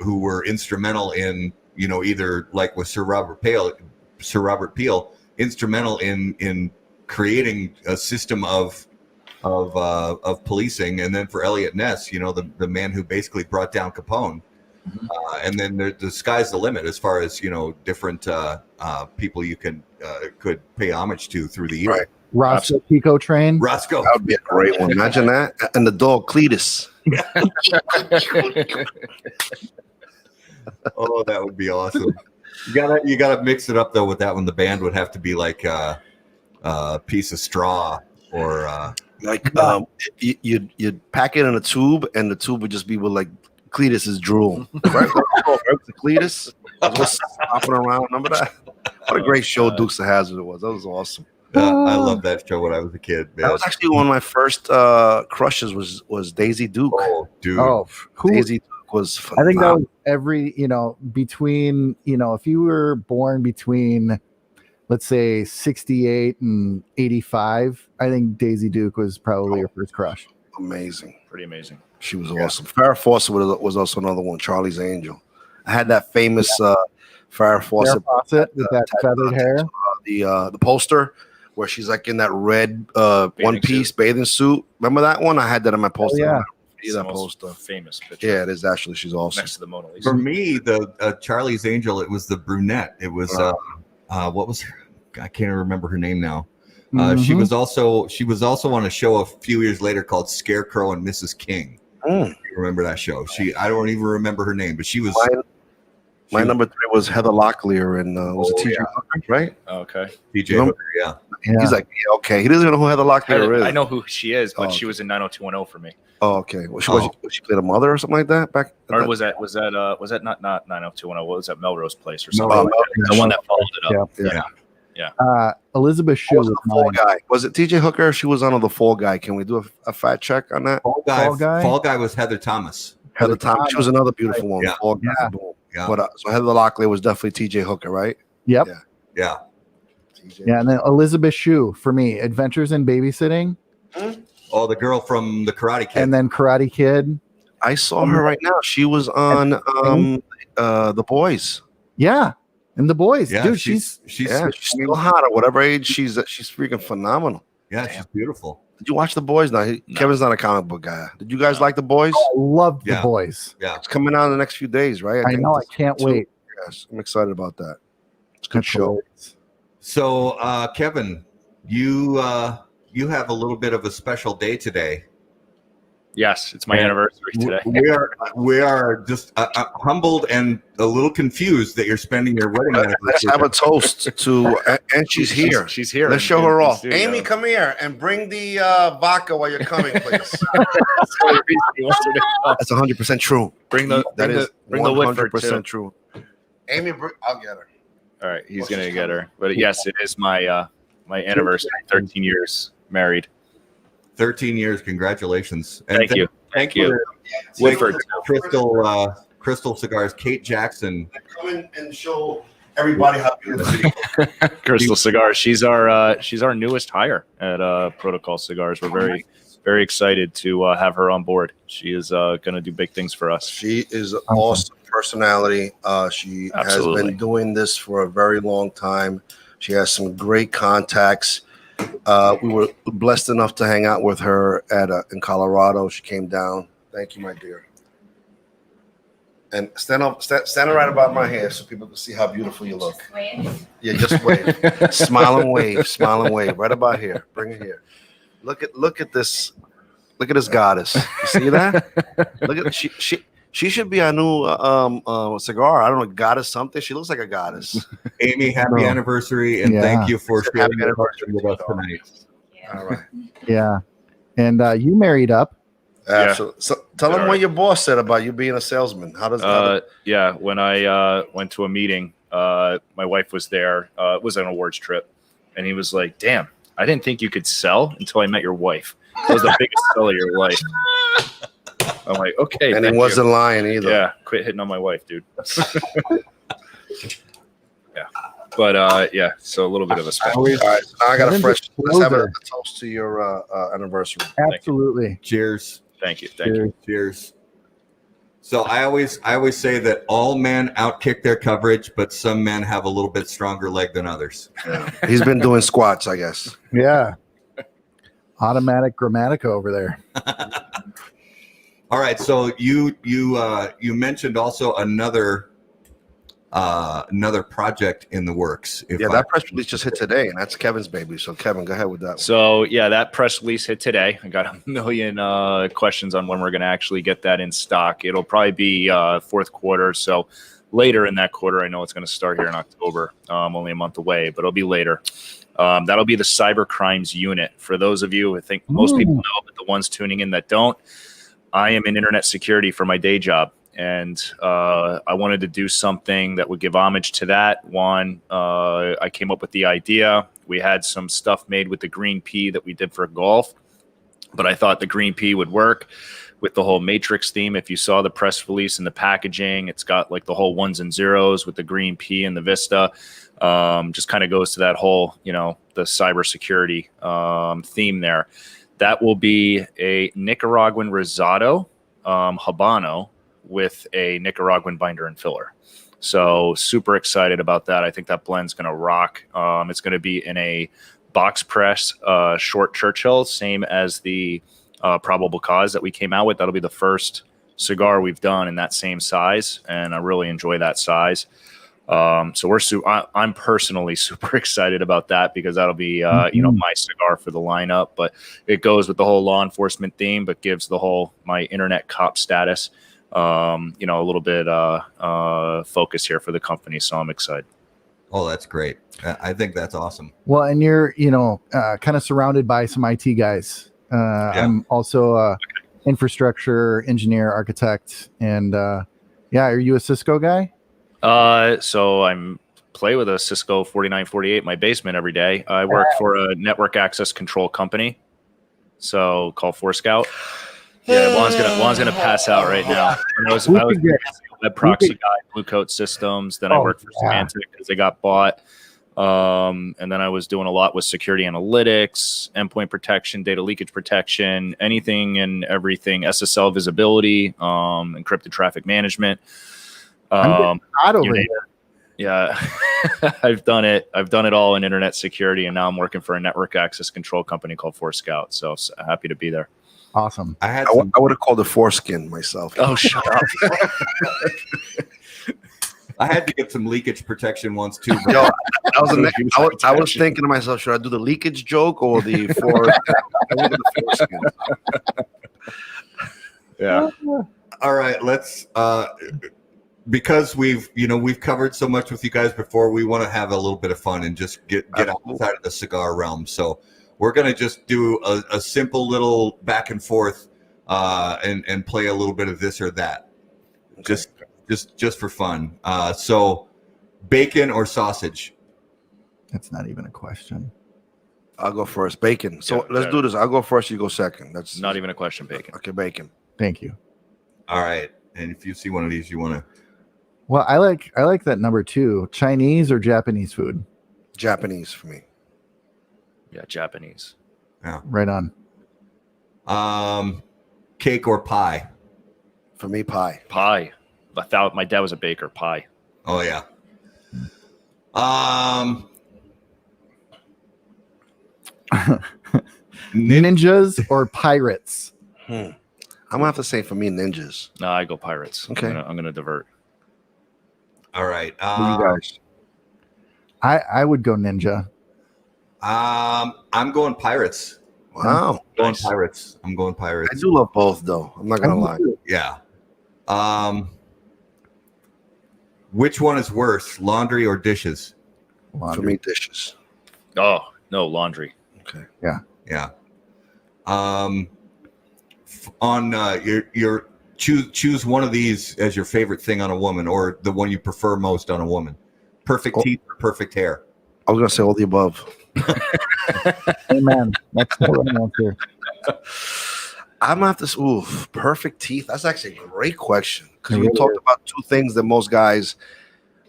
were instrumental in either like with Sir Robert Peel, instrumental in creating a system of policing, and then for Elliot Ness, the man who basically brought down Capone. And then the sky's the limit as far as different people you could pay homage to through the year. Right. Roscoe Pico Train. Roscoe, that would be a great one. Imagine that, and the dog Cletus. Oh, that would be awesome. You gotta mix it up though with that one. The band would have to be like a piece of straw or you'd pack it in a tube, and the tube would just be with like Cletus's drool. Right? Cletus was hopping around. Remember that? What a great show Dukes of Hazzard was. That was awesome. I love that show when I was a kid, man. That was actually one of my first crushes was Daisy Duke. Oh, dude. Daisy Duke was phenomenal. I think that was every, between, if you were born between, let's say 68 and 85, I think Daisy Duke was probably your first crush. Amazing. Pretty amazing. She was awesome. Farrah Fawcett was also another one. Charlie's Angel. I had that famous Farrah Fawcett with that feathered hair. The poster where she's like in that red one-piece bathing suit. Remember that one? I had that in my poster. Oh, yeah. It's that poster. Famous picture. Yeah, it is actually. She's awesome. Next to the Mona Lisa. For me, the Charlie's Angel, it was the brunette. It was what was her? I can't remember her name now. She was also on a show a few years later called Scarecrow and Mrs. King. You remember that show? I don't even remember her name, but she was. My number 3 was Heather Locklear, and was it TJ Hooker, right? Okay. TJ Hooker, yeah. He's like, yeah, okay. He doesn't even know who Heather Locklear is. I know who she is, but she was in 90210 for me. Oh, okay. Was she played a mother or something like that back? Or was that not 90210? What was that, Melrose Place or something? Melrose. The one that followed it up. Yeah. Elizabeth Shue was the Fall Guy. Was it TJ Hooker? She was on the Fall Guy. Can we do a fact check on that? Fall Guy was Heather Thomas. Heather Thomas. She was another beautiful one. Yeah. Fall Guy. Yeah. But, so Heather Locklear was definitely TJ Hooker, right? Yep. Yeah. Yeah, and then Elizabeth Shue for me, Adventures in Babysitting. Oh, the girl from the Karate Kid. And then Karate Kid. I saw her right now. She was on The Boys. Yeah. And The Boys. Yeah, dude, she's still hot at whatever age she's freaking phenomenal. Yeah, she's beautiful. Did you watch The Boys? No, Kevin's not a comic book guy. Did you guys like The Boys? I loved The Boys. Yeah. It's coming out in the next few days, right? I know. I can't wait. Yes, I'm excited about that. It's a good show. So, Kevin, you have a little bit of a special day today. Yes, it's my anniversary today. We are just humbled and a little confused that you're spending your wedding anniversary. Let's have a toast to, and she's here. She's here. Let's show her off. Amy, come here and bring the vodka while you're coming, please. That's 100% true. Bring the 100% true. Amy, I'll get her. All right, he's gonna get her. But yes, it is my anniversary. 13 years married. 13 years. Congratulations. And Thank you. Thank you. Woodford. Crystal Cigars. Kate Jackson. Come in and show everybody how beautiful. Crystal Cigars. She's our newest hire at Protocol Cigars. We're very excited to have her on board. She is going to do big things for us. She is an awesome personality. She has been doing this for a very long time. She has some great contacts. We were blessed enough to hang out with her in Colorado. She came down. Thank you, my dear. And stand right about my hair so people can see how beautiful you look. Just wave. Yeah, just wave. Smile and wave. Right about here. Bring it here. Look at this. Look at this goddess. You see that? Look at she should be our new cigar. I don't know, goddess something. She looks like a goddess. Amy, happy anniversary, and thank you for sharing your heart with us tonight. All right. Yeah. And you married up. Absolutely. So tell them what your boss said about you being a salesman. How does that? When I went to a meeting, my wife was there. It was an awards trip, and he was like, "Damn, I didn't think you could sell until I met your wife. That was the biggest sell of your life." I'm like, okay. And he wasn't lying either. Yeah, quit hitting on my wife, dude. Yeah. But so a little bit of a special. All right, so now I got a fresh. Let's have a toast to your anniversary. Absolutely. Cheers. Thank you. Cheers. So I always say that all men outkick their coverage, but some men have a little bit stronger leg than others. Yeah. He's been doing squats, I guess. Yeah. Automatic Grammatica over there. All right, so you mentioned also another project in the works. That press release just hit today, and that's Kevin's baby. So Kevin, go ahead with that one. So that press release hit today. I got a million questions on when we're going to actually get that in stock. It'll probably be fourth quarter, so later in that quarter. I know it's going to start here in October, only a month away, but it'll be later. That'll be the cyber crimes unit. For those of you, I think most people know, but the ones tuning in that don't, I am in internet security for my day job, and I wanted to do something that would give homage to that. Juan, I came up with the idea. We had some stuff made with the green pea that we did for golf, but I thought the green pea would work with the whole Matrix theme. If you saw the press release and the packaging, it's got like the whole ones and zeros with the green pea and the Vista. Just kind of goes to that whole, the cybersecurity theme there. That will be a Nicaraguan Rosado Habano with a Nicaraguan binder and filler. So super excited about that. I think that blend's going to rock. It's going to be in a box press short Churchill, same as the Probable Cause that we came out with. That'll be the first cigar we've done in that same size, and I really enjoy that size. So I'm personally super excited about that because that'll be my cigar for the lineup. But it goes with the whole law enforcement theme, but gives the whole my internet cop status a little bit focus here for the company. So I'm excited. Oh, that's great. I think that's awesome. Well, and you're kind of surrounded by some IT guys. I'm also a infrastructure engineer, architect, and are you a Cisco guy? So I'm play with a Cisco 4948 in my basement every day. I work for a network access control company, so called Forescout. Yeah, Juan's gonna pass out right now. I was a proxy guy, Blue Coat Systems. Then I worked for Symantec because they got bought. And then I was doing a lot with security analytics, endpoint protection, data leakage protection, anything and everything, SSL visibility, encrypted traffic management. I'm hot over here. Yeah, I've done it all in internet security, and now I'm working for a network access control company called Forescout. So happy to be there. Awesome. I would have called it foreskin myself. Oh, shut up. I had to get some leakage protection once too. Yo, I was thinking to myself, should I do the leakage joke or the foreskin? Yeah. All right, let's because we've covered so much with you guys before, we want to have a little bit of fun and just get outside of the cigar realm. So we're gonna just do a simple little back and forth and play a little bit of this or that. Okay. Just for fun. So bacon or sausage? That's not even a question. I'll go first. Bacon. So let's do this. I'll go first. You go second. That's not even a question. Bacon. Okay, bacon. Thank you. All right. And if you see one of these, you want to. Well, I like that number 2. Chinese or Japanese food? Japanese for me. Yeah, Japanese. Yeah. Right on. Cake or pie? For me, pie. Pie. I thought my dad was a baker. Pie. Oh yeah. Ninjas or pirates? I'm gonna have to say for me, ninjas. No, I go pirates. Okay. I'm gonna divert. All right. You guys? I would go ninja. I'm going pirates. Wow. I'm going pirates. I do love both, though. I'm not gonna lie. Yeah. Which one is worse, laundry or dishes? Laundry. For me, dishes. Oh no, laundry. Okay. Yeah. On your choose one of these as your favorite thing on a woman, or the one you prefer most on a woman. Perfect teeth or perfect hair? I was gonna say all the above. Amen. That's the right answer. I'm gonna have to. Perfect teeth. That's actually a great question because we talked about two things that most guys,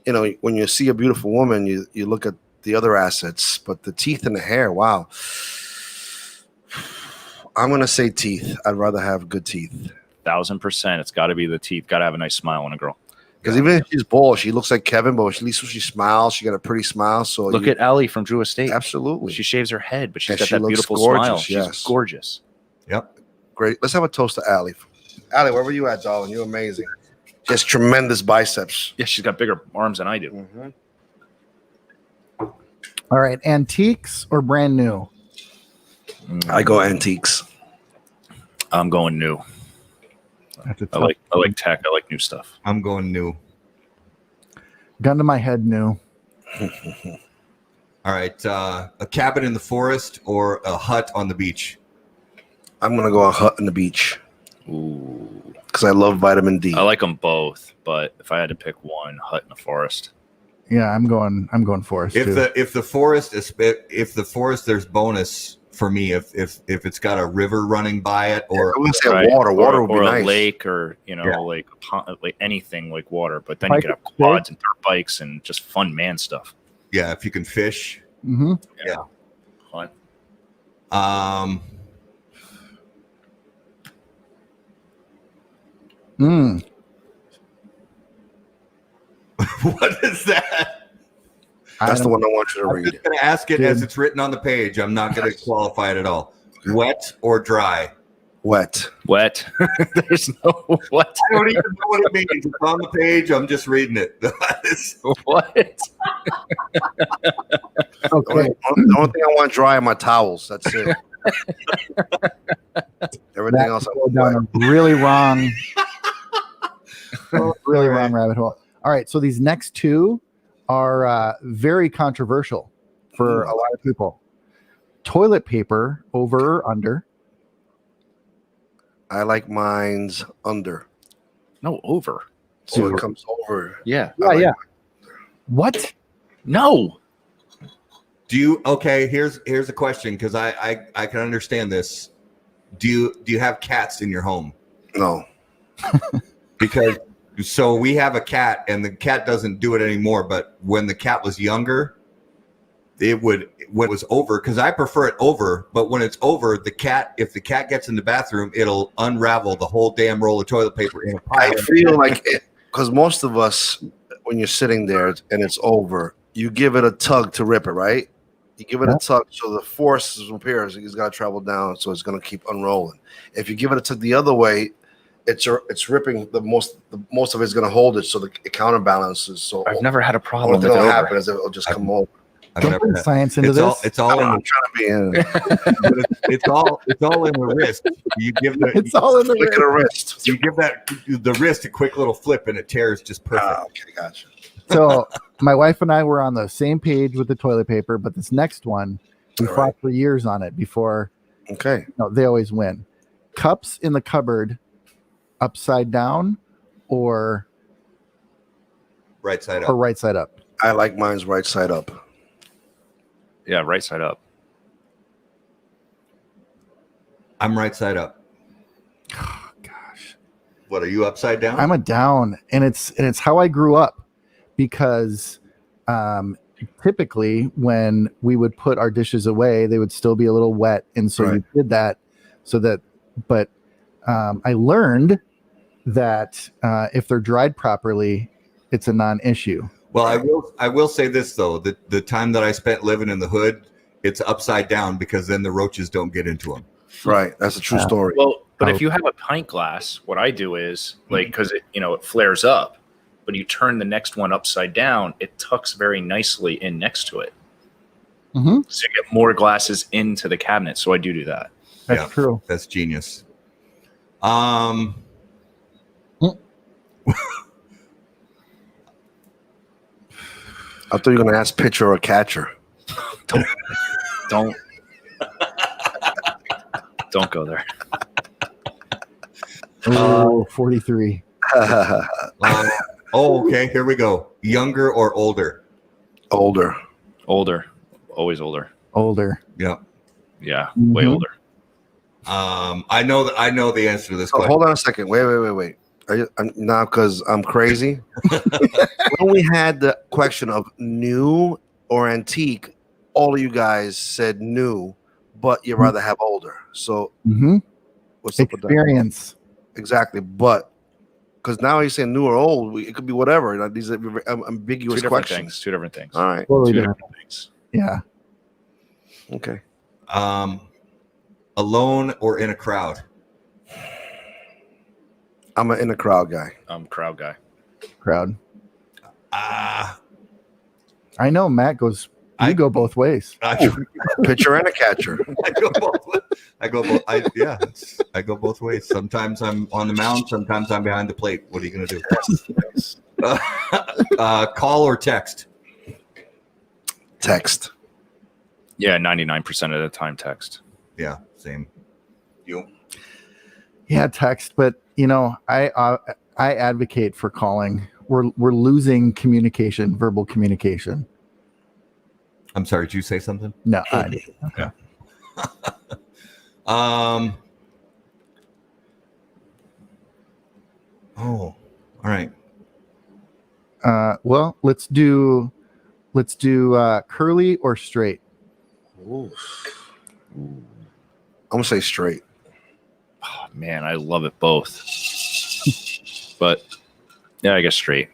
when you see a beautiful woman, you look at the other assets, but the teeth and the hair. Wow. I'm gonna say teeth. I'd rather have good teeth. 1000%. It's got to be the teeth. Got to have a nice smile on a girl. Because even if she's bald, she looks like Kevin, but at least when she smiles, she got a pretty smile. So look at Allie from Drew Estate. Absolutely. She shaves her head, but she's got she that looks beautiful gorgeous, smile. yes. She's gorgeous. Yep. Great. Let's have a toast to Allie. Allie, where were you at, darling? You're amazing. She has tremendous biceps. Yeah, she's got bigger arms than I do. Mm-hmm. All right. Antiques or brand new? I go antiques. I'm going new. I like tech. I like new stuff. I'm going new. Gun to my head, new. All right. A cabin in the forest or a hut on the beach? I'm going to go a hut on the beach. Ooh. Because I love vitamin D. I like them both, but if I had to pick one, hut in the forest. Yeah, I'm going forest. If the forest there's bonus for me if it's got a river running by it, or I would say water would be nice. A lake, or like a pond, like anything like water. But then you could have quads and dirt bikes and just fun man stuff. Yeah, if you can fish. Mm-hmm. Yeah. Fun. What is that? That's the one I want you to I'm read. just going to ask it as it's written on the page. I'm not going to qualify it at all. Wet or dry? Wet. Wet. There's no what. I don't even know what it means. It's on the page. I'm just reading it. What? Okay. The only thing I want dry are my towels. That's it. Everything That else I go want down wet. a really wrong, really wrong rabbit hole. All right, so these next two are very controversial for a lot of people. Toilet paper, over or under? I like mine's under. No, over. So it comes over. Yeah. Yeah, I like yeah. What? No. Do you? Okay, here's a question because I can understand this. Do you have cats in your home? No. Because so we have a cat and the cat doesn't do it anymore. But when the cat was younger, when it was over, because I prefer it over, but when it's over, if the cat gets in the bathroom, it'll unravel the whole damn roll of toilet paper in a pile. I feel like because most of us, when you're sitting there and it's over, you give it a tug to rip it, right? You give it a tug, so the force is repairs. It's got to travel down, so it's going to keep unrolling. If you give it a tug the other way, it's ripping the most of it's going to hold it, so it counterbalances. So I've never had a problem what with will it. happen is it'll just come over. I've never Bring had- science into this. It's all in I'm trying to be in. it's all in the wrist. You give the It's all in the Flick of the wrist. you give the wrist a quick little flip and it tears just perfect. Okay, gotcha. So my wife and I were on the same page with the toilet paper, but this next one, we All fought right. for years on it before. Okay. No, they always win. Cups in the cupboard, upside down, or Right side or up. right side up. I like mine's right side up. Yeah, right side up. I'm right side up. Oh, gosh, What are you upside down? I'm a down, and it's how I grew up, because typically when we would put our dishes away, they would still be a little wet, and so Right. you did that so that. But I learned that if they're dried properly, it's a non-issue. Well, I will say this though: the time that I spent living in the hood, it's upside down because then the roaches don't get into them. Right. That's a true story. Well, but Oh. if you have a pint glass, what I do is because it flares up, but you turn the next one upside down, it tucks very nicely in next to it. Mm-hmm. So you get more glasses into the cabinet. So I do that. That's Yeah. true. That's genius. I thought you were going to ask pitcher or catcher. Don't don't go there. Oh, 43. Okay, here we go. Younger or older? Older. Older, always older. Older. Yeah. Yeah, way Mhm. older. I know the answer to this Oh, question. hold on a second. Wait. Are you, now, because I'm crazy. When we had the question of new or antique, all of you guys said new, but you'd rather have older. So Mm-hmm. what's up with that? Experience. Exactly. But because now he's saying new or old, it could be whatever. Like, these are ambiguous Two different questions. things. Two different things. All right. Totally Two different. different things. Yeah. Okay. Alone or in a crowd? I'm an in the crowd guy. Crowd guy. Crowd. Ah, I know Matt goes. You go both ways. I Pitcher and a catcher. go both ways. I go both ways. Sometimes I'm on the mound. Sometimes I'm behind the plate. What are you going to do? Call or text? Text. Yeah, 99% of the time text. Yeah, same. You? Yeah, text. But I advocate for calling. We're losing communication, verbal communication. I'm sorry. Did you say something? No. Yeah. Oh, all right. Well, let's do curly or straight. Ooh. I'm gonna say straight. Oh, man, I love it both. But yeah, I guess straight.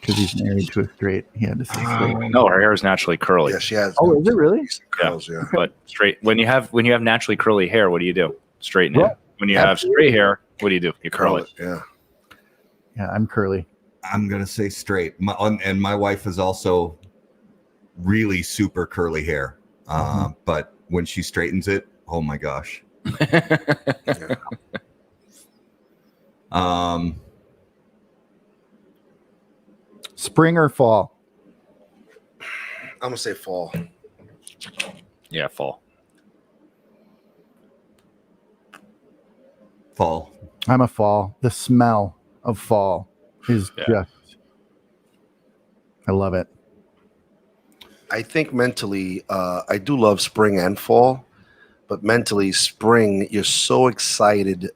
because he's married to a straight. He had to say straight. No, her hair is naturally curly. Yeah, she has. Oh, is it really? decent curls, yeah. But straight when you have naturally curly hair, what do you do? Straighten it. Well, When you have straight hair, what do? You curl it. Yeah. Yeah, I'm curly. I'm gonna say straight. And my wife is also really super curly hair. But when she straightens it, oh my gosh. Yeah. Spring or fall? I'm gonna say fall. Yeah, fall. Fall. I'm a fall. The smell of fall is just, I love it. I think mentally, I do love spring and fall, but mentally, spring, you're so excited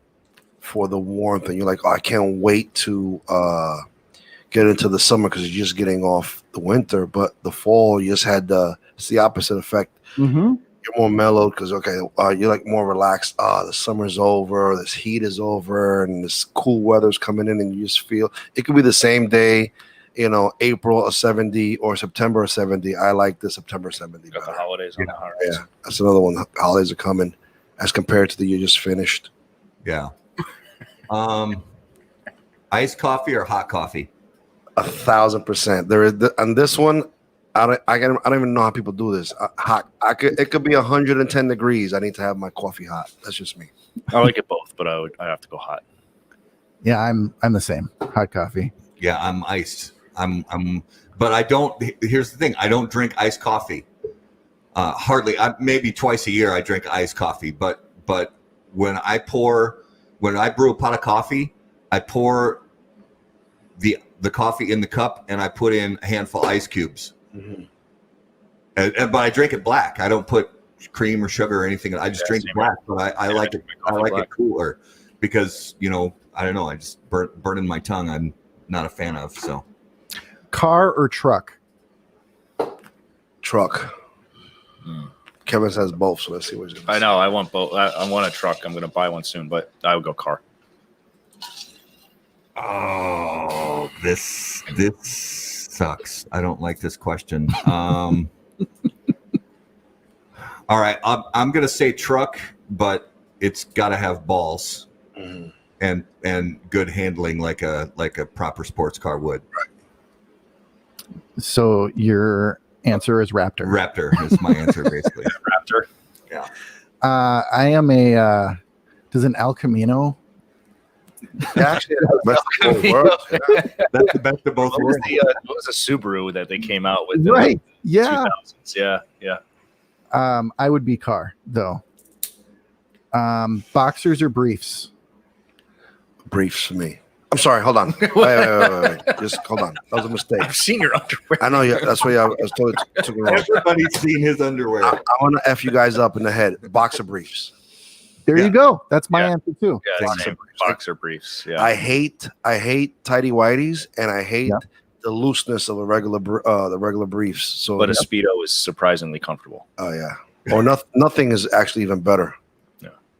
for the warmth, and you're like, oh, I can't wait to get into the summer because you're just getting off the winter. But the fall, you just had it's the opposite effect. Mm-hmm. You're more mellowed because you're like more relaxed. The summer's over, this heat is over, and this cool weather's coming in, and you just feel it could be the same day. April of 70 or September of 70. I like the September 70. Got the better. holidays on the horizon. Yeah, that's another one. Holidays are coming as compared to the year just finished. Yeah. Iced coffee or hot coffee? 1,000%. There is on this one. I don't even know how people do this. Hot. It could be 110 degrees. I need to have my coffee hot. That's just me. I like it both, but I have to go hot. Yeah, I'm the same. Hot coffee. Yeah, I'm iced. But I don't. Here's the thing: I don't drink iced coffee. Hardly. Maybe twice a year I drink iced coffee. But when I brew a pot of coffee, I pour the coffee in the cup and I put in a handful of ice cubes. Mm-hmm. But I drink it black. I don't put cream or sugar or anything. I just drink it black. But I like it. I like it cooler because I don't know. I just burning my tongue. I'm not a fan of. So, car or truck? Truck. Kevin says both, so let's see what he's gonna I say. know. I want both. I want a truck. I'm going to buy one soon, but I would go car. oh, this sucks. I don't like this question. All right, I'm going to say truck, but it's got to have balls. Mm-hmm. And good handling like a proper sports car would. So your answer is Raptor. Raptor is my answer, basically. Raptor. Yeah. I am a. Does an El Camino? Yeah, actually, that's the best of both worlds. Yeah. That's the best of both What was worlds. what was the Subaru that they came out with? in Right. the Yeah. 2000s? Yeah. I would be car though. Boxers or briefs? Briefs for me. I'm sorry. Hold on. Wait. Just hold on. That was a mistake. I've seen your underwear. I know. Yeah, that's why I was told it took it wrong. Everybody's seen his underwear. I want to f you guys up in the head. Boxer briefs. There Yeah. you go. That's my Yeah. answer too. Yeah, Boxer same. briefs. Boxer briefs. Yeah. I hate tighty whities, and I hate Yeah. the looseness of the regular briefs. So, but a Speedo is surprisingly comfortable. oh yeah, or nothing is actually even better.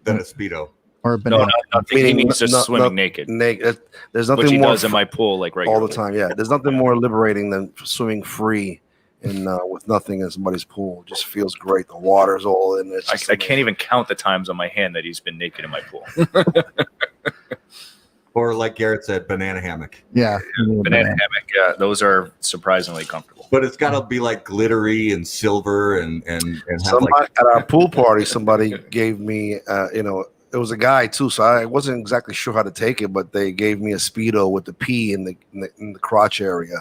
Than a Speedo. Or a No, banana. nothing. Meaning He means just no- swimming no- naked, There's which nothing he more does in my pool like all regularly. the time. Yeah, there's nothing more liberating than swimming free and with nothing in somebody's pool. It just feels great. The water's all in it. I can't even count the times on my hand that he's been naked in my pool. Or like Garrett said, banana hammock. Yeah. Banana hammock. Yeah, those are surprisingly comfortable. But it's got to be like glittery and silver and have Somebody like at our pool party, somebody gave me, it was a guy too, so I wasn't exactly sure how to take it, but they gave me a Speedo with the P in the crotch area.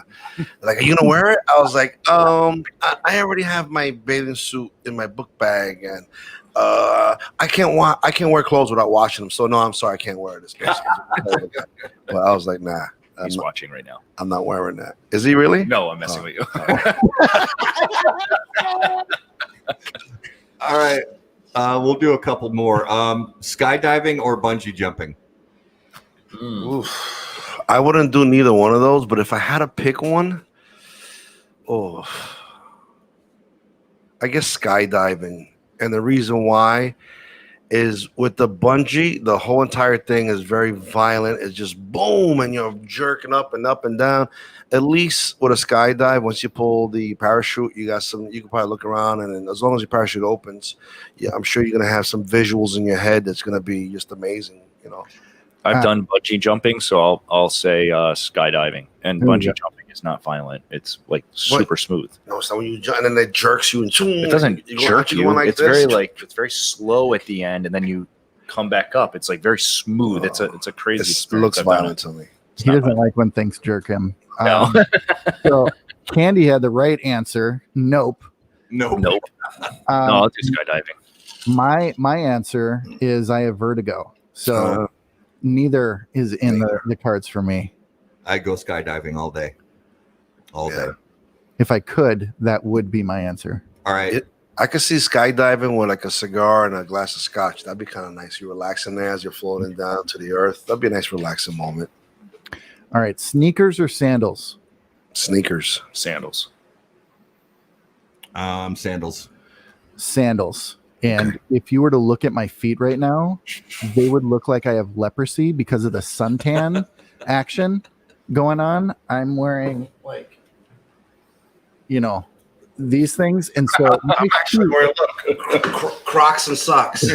Like, are you gonna wear it? I was like, I already have my bathing suit in my book bag, and I can't wear clothes without washing them. So no, I'm sorry, I can't wear this. But I was like, nah, He's watching right now. I'm not wearing that. Is he really? No, I'm messing with you. all right. We'll do a couple more. Skydiving or bungee jumping? Oof. I wouldn't do neither one of those, but if I had to pick one, I guess skydiving. And the reason why is with the bungee, the whole entire thing is very violent. It's just boom, and you're jerking up and down. At least with a skydive, once you pull the parachute, you got some. You can probably look around, and then as long as your parachute opens, yeah, I'm sure you're gonna have some visuals in your head that's gonna be just amazing. You know, I've done bungee jumping, so I'll say skydiving. And There you bungee jumping is not violent; it's like super smooth. no, so when you jump, and then it jerks you, and It doesn't jerk you. Like It's this. it's very slow at the end, and then you come back up. It's like very smooth. It's a crazy. It experience. looks I've done violent it. to me. It's He not doesn't violent. like when things jerk him. No. So Candy had the right answer. Nope. No. Nope. No, I'll do skydiving. My answer is I have vertigo. So neither is in the cards for me. I go skydiving all day. All day. If I could, that would be my answer. All right. I could see skydiving with like a cigar and a glass of scotch. That'd be kind of nice. You're relaxing there as you're floating down to the earth. That'd be a nice, relaxing moment. All right, sneakers or sandals? Sneakers. Sandals. Sandals. Sandals. And if you were to look at my feet right now, they would look like I have leprosy because of the suntan action going on. I'm wearing like, these things, and so I'm actually wearing Crocs and socks. He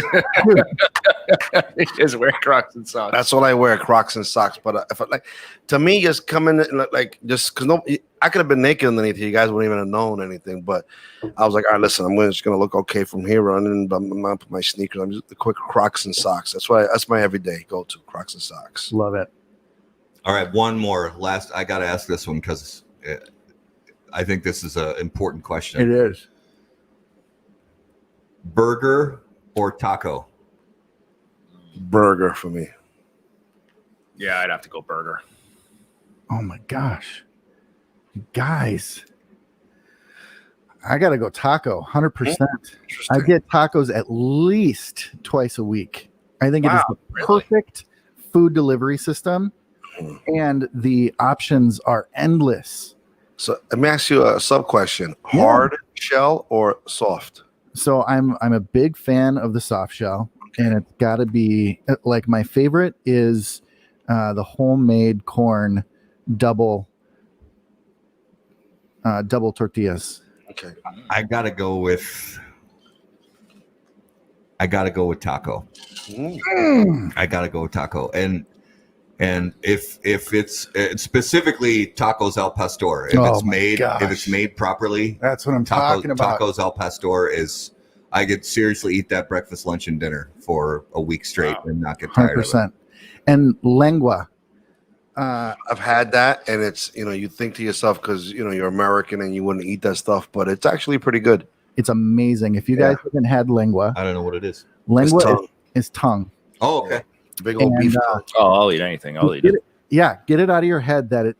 is wearing Crocs and socks. That's what I wear, Crocs and socks. But if I, like, to me, just coming like just because I could have been naked underneath here, you guys wouldn't even have known anything. But I was like, all right, listen, I'm just gonna look okay from here on, and I'm gonna put my sneakers. I'm just the quick Crocs and socks. That's my everyday go-to, Crocs and socks. love it. All right. One more. Last. I got to ask this one because I think this is an important question. It is. Burger or taco? Burger for me. Yeah, I'd have to go burger. Oh my gosh, guys, I gotta go taco. 100%. I get tacos at least twice a week. I think it is the really? perfect food delivery system, and the options are endless. So let me ask you a sub question: hard shell or soft? So I'm a big fan of the soft shell, and it's got to be like my favorite is the homemade corn double tortillas. Okay. I gotta go with taco. I gotta go with taco, and if it's specifically tacos al pastor, if it's made properly, That's what I'm talking about. Tacos al pastor is. I could seriously eat that breakfast, lunch, and dinner for a week straight and not get tired of it. And lengua. I've had that, and it's you think to yourself because you're American and you wouldn't eat that stuff, but it's actually pretty good. It's amazing. If you guys haven't had lengua, I don't know what it is. lengua is tongue. Oh, okay. Big old beef tongue. Oh, I'll eat anything. I'll eat it. Yeah, get it out of your head that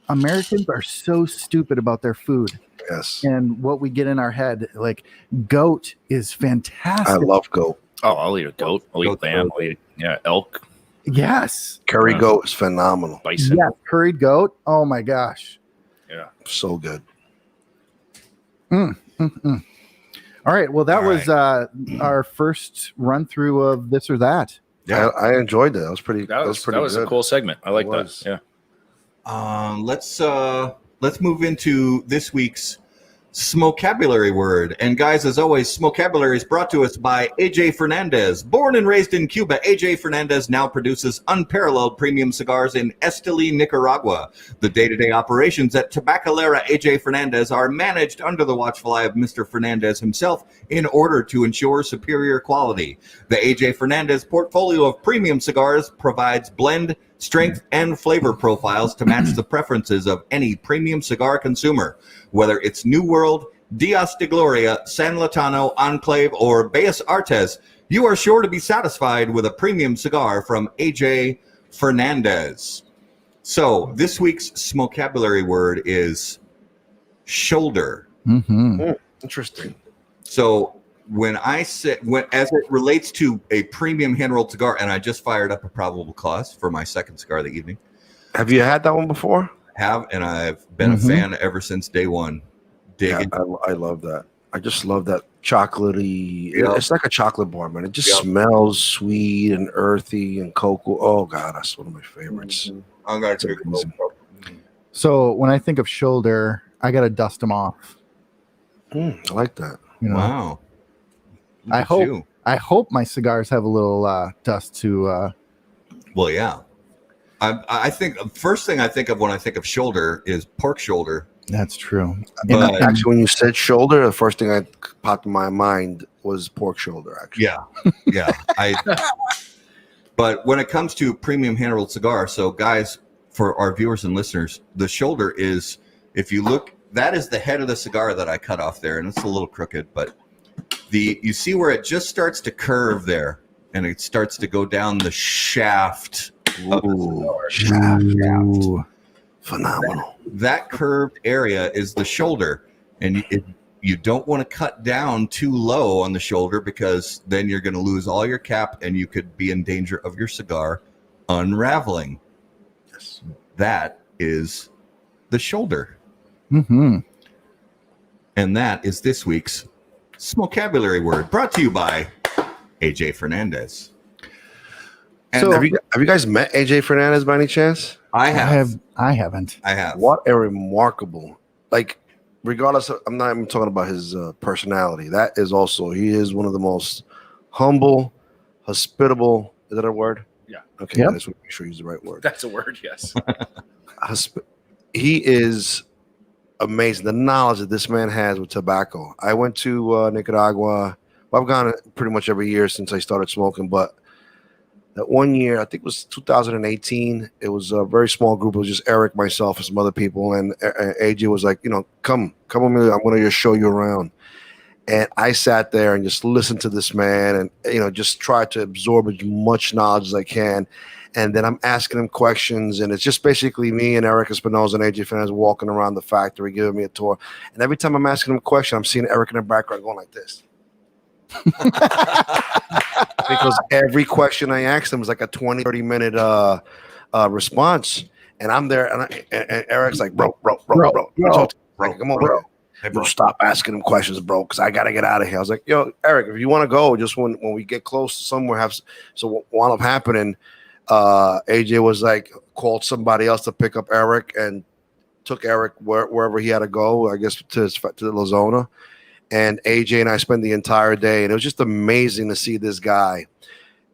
Americans are so stupid about their food. Yes. And what we get in our head, like goat is fantastic. I love goat. Oh, I'll eat a goat. I'll eat lamb. I'll eat elk. Yes. Curry goat is phenomenal. Bison. Yeah, curried goat. Oh my gosh. Yeah. So good. All right. Well, that was our first run through of this or that. Yeah. I enjoyed that. That was pretty. That was pretty a good. cool segment. I like It that. was. Yeah. Let's move into this week's Smokabulary word. And guys, as always, Smokabulary is brought to us by AJ Fernandez. Born and raised in Cuba, AJ Fernandez now produces unparalleled premium cigars in Esteli, Nicaragua. The day-to-day operations at Tabacalera AJ Fernandez are managed under the watchful eye of Mr. Fernandez himself in order to ensure superior quality. The AJ Fernandez portfolio of premium cigars provides blend, strength, and flavor profiles to match the preferences of any premium cigar consumer. Whether it's New World, Dias de Gloria, San Latano, Enclave, or Bellas Artes, you are sure to be satisfied with a premium cigar from AJ Fernandez. So this week's Smokabulary word is shoulder. Mm-hmm. Interesting. So when as it relates to a premium hand-rolled cigar, and I just fired up a probable cause for my second cigar of the evening. Have you had that one before? And I've been a fan ever since day one. Yeah, I love that. I just love that chocolatey. Yeah. It's like a chocolate bar, man. It just Yeah. smells sweet and earthy and cocoa. Oh god, that's one of my favorites. I'm gonna It's take amazing. So when I think of shoulder, I gotta dust them off. I like that. You know, Wow. Look I at hope you. I hope my cigars have a little dust to. Well, yeah. I think first thing I think of when I think of shoulder is pork shoulder. That's true. But- Actually, when you said shoulder, the first thing that popped in my mind was pork shoulder. Actually, Yeah. But when it comes to premium hand rolled cigar, so guys, for our viewers and listeners, the shoulder is, if you look, that is the head of the cigar that I cut off there, and it's a little crooked, but you see where it just starts to curve there, and it starts to go down the shaft of the cigar. Ooh. phenomenal. That curved area is the shoulder, and you don't want to cut down too low on the shoulder because then you're going to lose all your cap and you could be in danger of your cigar unraveling. Yes. That is the shoulder. Mm-hmm. And that is this week's Smokabulary word, brought to you by AJ Fernandez. And So- Have you guys met AJ Fernandez by any chance? I have. I haven't. I have. What a remarkable, like, regardless of, I'm not even talking about his personality. That is also, he is one of the most humble, hospitable, is that a word? Yeah. Okay, Yep. I just want to make sure you use the right word. That's a word, yes. He is amazing. The knowledge that this man has with tobacco. I went to Nicaragua. Well, I've gone pretty much every year since I started smoking, but that one year, I think it was 2018, it was a very small group. It was just Eric, myself, and some other people. And AJ was like, come with me. I'm going to just show you around. And I sat there and just listened to this man and, just tried to absorb as much knowledge as I can. And then I'm asking him questions. And it's just basically me and Eric Espinosa and AJ Fernandez walking around the factory, giving me a tour. And every time I'm asking him a question, I'm seeing Eric in the background going like this. Because every question I asked him was like a 30 minute response, and I'm there, and Eric's like, bro, come on, bro. Hey, bro, stop asking him questions, bro, because I gotta get out of here. I was like, yo, Eric, if you want to go, just when we get close to somewhere, so what wound up happening, AJ was like, called somebody else to pick up Eric and took Eric wherever he had to go, I guess to La Zona. And AJ and I spent the entire day, and it was just amazing to see this guy.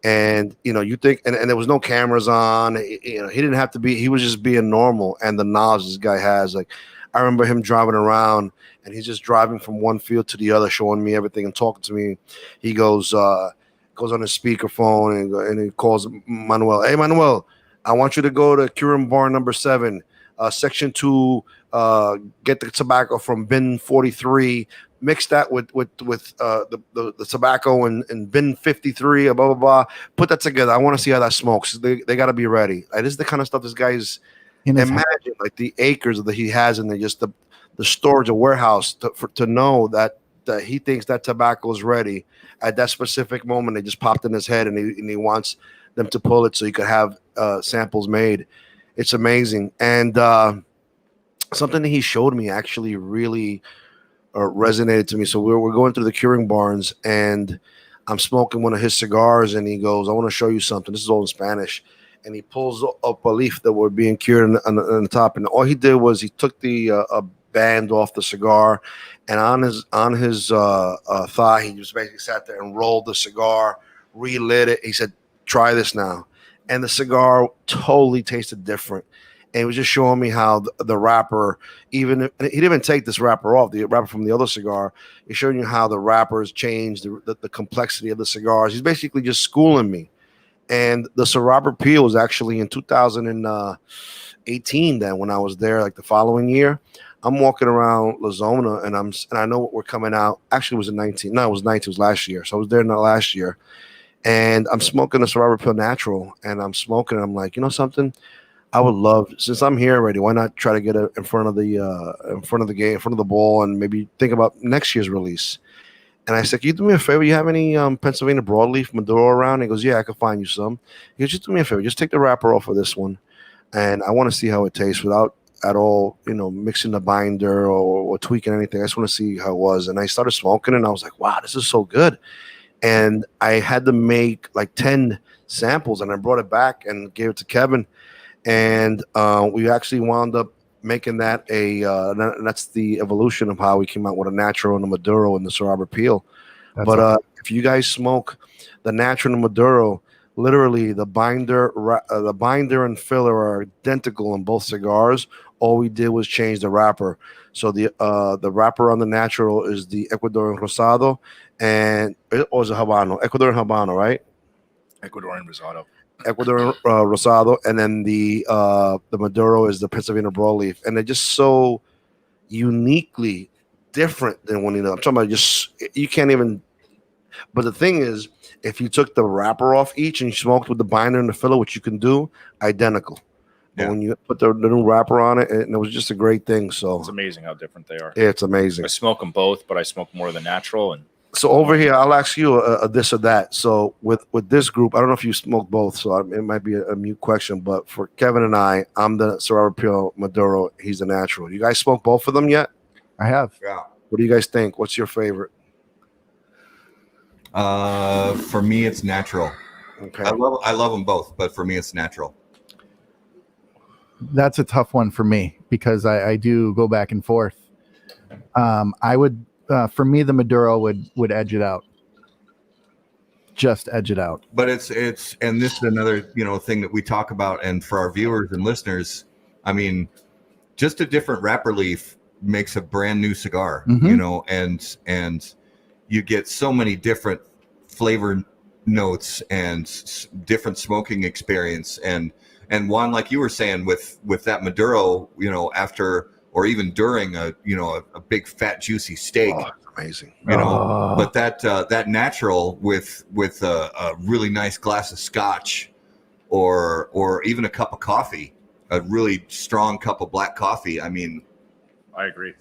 And you think, and there was no cameras on. He didn't have to be. He was just being normal. And the knowledge this guy has, like, I remember him driving around, and he's just driving from one field to the other, showing me everything and talking to me. He goes on his speakerphone and he calls Manuel. Hey, Manuel, I want you to go to Curing Bar number 7, section 2. Get the tobacco from bin 43. Mix that with the tobacco and bin 53, blah blah blah. Put that together. I want to see how that smokes. They got to be ready. Like, this is the kind of stuff this guy's. Imagine like the acres that he has in there, just the storage, a warehouse to know that he thinks that tobacco is ready at that specific moment. It just popped in his head, and he wants them to pull it so he could have samples made. It's amazing, and something that he showed me actually really resonated to me. So we're going through the curing barns, and I'm smoking one of his cigars, and he goes, I want to show you something. This is all in Spanish. And he pulls up a leaf that were being cured on the top. And all he did was he took the band off the cigar, and on his thigh, he just basically sat there and rolled the cigar, relit it. He said, try this now. And the cigar totally tasted different. And he was just showing me how the wrapper, he didn't even take this wrapper off, the wrapper from the other cigar. He's showing you how the wrappers changed, the complexity of the cigars. He's basically just schooling me. And the Cigar peel was actually in 2018 then when I was there, like the following year. I'm walking around La Zona, and I know what we're coming out. Actually, it was in 19. No, it was 19. It was last year. So I was there not last year. And I'm smoking a Cigar Peel Natural, and I'm smoking, and I'm like, you know something? I would love, since I'm here already, why not try to get it in front of the game, in front of the ball, and maybe think about next year's release. And I said, can you do me a favor? You have any Pennsylvania broadleaf Maduro around? He goes, yeah, I can find you some. He goes, just do me a favor. Just take the wrapper off of this one. And I want to see how it tastes without at all, mixing the binder or tweaking anything. I just want to see how it was. And I started smoking and I was like, wow, this is so good. And I had to make like 10 samples and I brought it back and gave it to Kevin. And we actually wound up making that that's the evolution of how we came out with a natural and a Maduro and the Cigar Peel. But awesome. If you guys smoke the natural and Maduro, literally the binder and filler are identical in both cigars. All we did was change the wrapper. So the wrapper on the natural is the Ecuadorian Rosado, and it was a Habano, Ecuadorian Habano, right? Ecuadorian Rosado. Ecuadorian Rosado, and then the Maduro is the Pennsylvania broadleaf, and they're just so uniquely different than one another. I'm talking about just you can't even. But the thing is, if you took the wrapper off each and you smoked with the binder and the filler, which you can do, identical. But when you put the new wrapper on it, and it was just a great thing. So it's amazing how different they are. Yeah, it's amazing. I smoke them both, but I smoke more of the natural. And so over here, I'll ask you a this or that. So with this group, I don't know if you smoke both, so it might be a mute question. But for Kevin and I'm the Cigar Peel Maduro. He's the natural. You guys smoke both of them yet? I have. Yeah. What do you guys think? What's your favorite? For me, it's natural. Okay. I love them both, but for me, it's natural. That's a tough one for me because I do go back and forth. I would, for me, the Maduro would edge it out. Just edge it out. But it's and this is another thing that we talk about, and for our viewers and listeners, I mean, just a different wrapper leaf makes a brand new cigar. Mm-hmm. And you get so many different flavor notes and different smoking experience. And Juan, like you were saying with that Maduro, after or even during a big fat juicy steak, amazing. But that natural with a really nice glass of scotch or even a cup of coffee, a really strong cup of black coffee. I mean, I agree.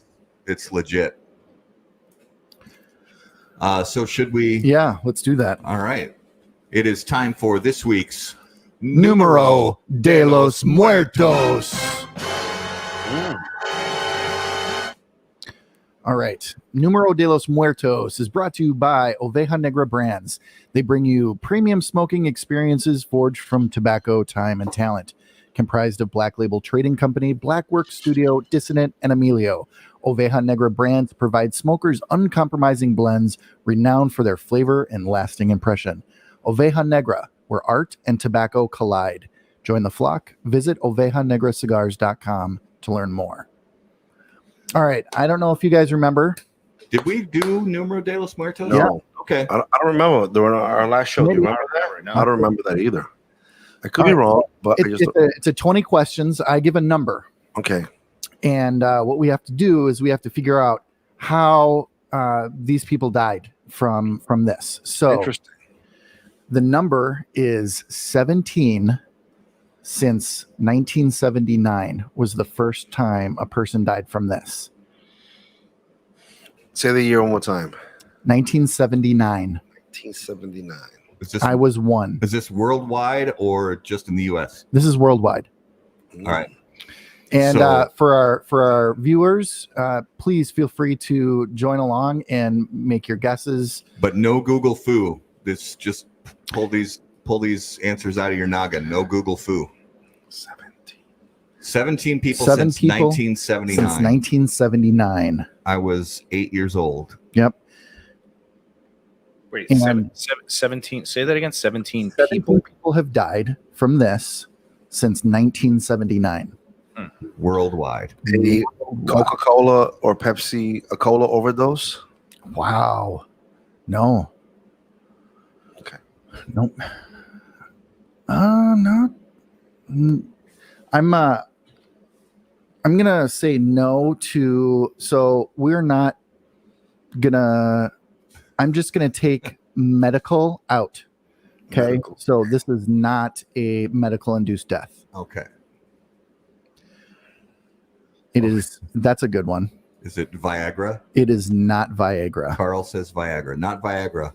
It's legit. So should we? Yeah, let's do that. All right. It is time for this week's Numero de los Muertos. All right. Numero de los Muertos is brought to you by Oveja Negra Brands. They bring you premium smoking experiences forged from tobacco, time, and talent. Comprised of Black Label Trading Company, Blackwork Studio, Dissonant, and Emilio. Oveja Negra Brands provide smokers uncompromising blends renowned for their flavor and lasting impression. Oveja Negra, where art and tobacco collide. Join the flock. Visit ovejanegracigars.com to learn more. All right. I don't know if you guys remember. Did we do Numero de los Muertos? No. Yeah. Okay. I don't remember during our last show. Do you remember that right now? I don't remember that either. I could be wrong, but it's a 20 questions. I give a number. Okay. And what we have to do is we have to figure out how these people died from this. So interesting. The number is 17 since 1979 was the first time a person died from this. Say the year one more time. 1979. 1979. I was one. Is this worldwide or just in the U.S.? This is worldwide. All right. And for our viewers, please feel free to join along and make your guesses. But no Google foo. This just pull these answers out of your noggin. No Google foo. 17 people since 1979. Since 1979. I was 8 years old. Yep. Wait, And 17. Say that again. 17 people have died from this since 1979. Worldwide. Any Coca-Cola or Pepsi, a cola overdose? Wow. No. Okay. Nope. No. I'm gonna say no to. So we're not gonna. I'm just gonna take medical out. Okay. Medical. So this is not a medical induced death. Okay. It is. That's a good one. Is it Viagra? It is not Viagra. Carl says Viagra, not Viagra.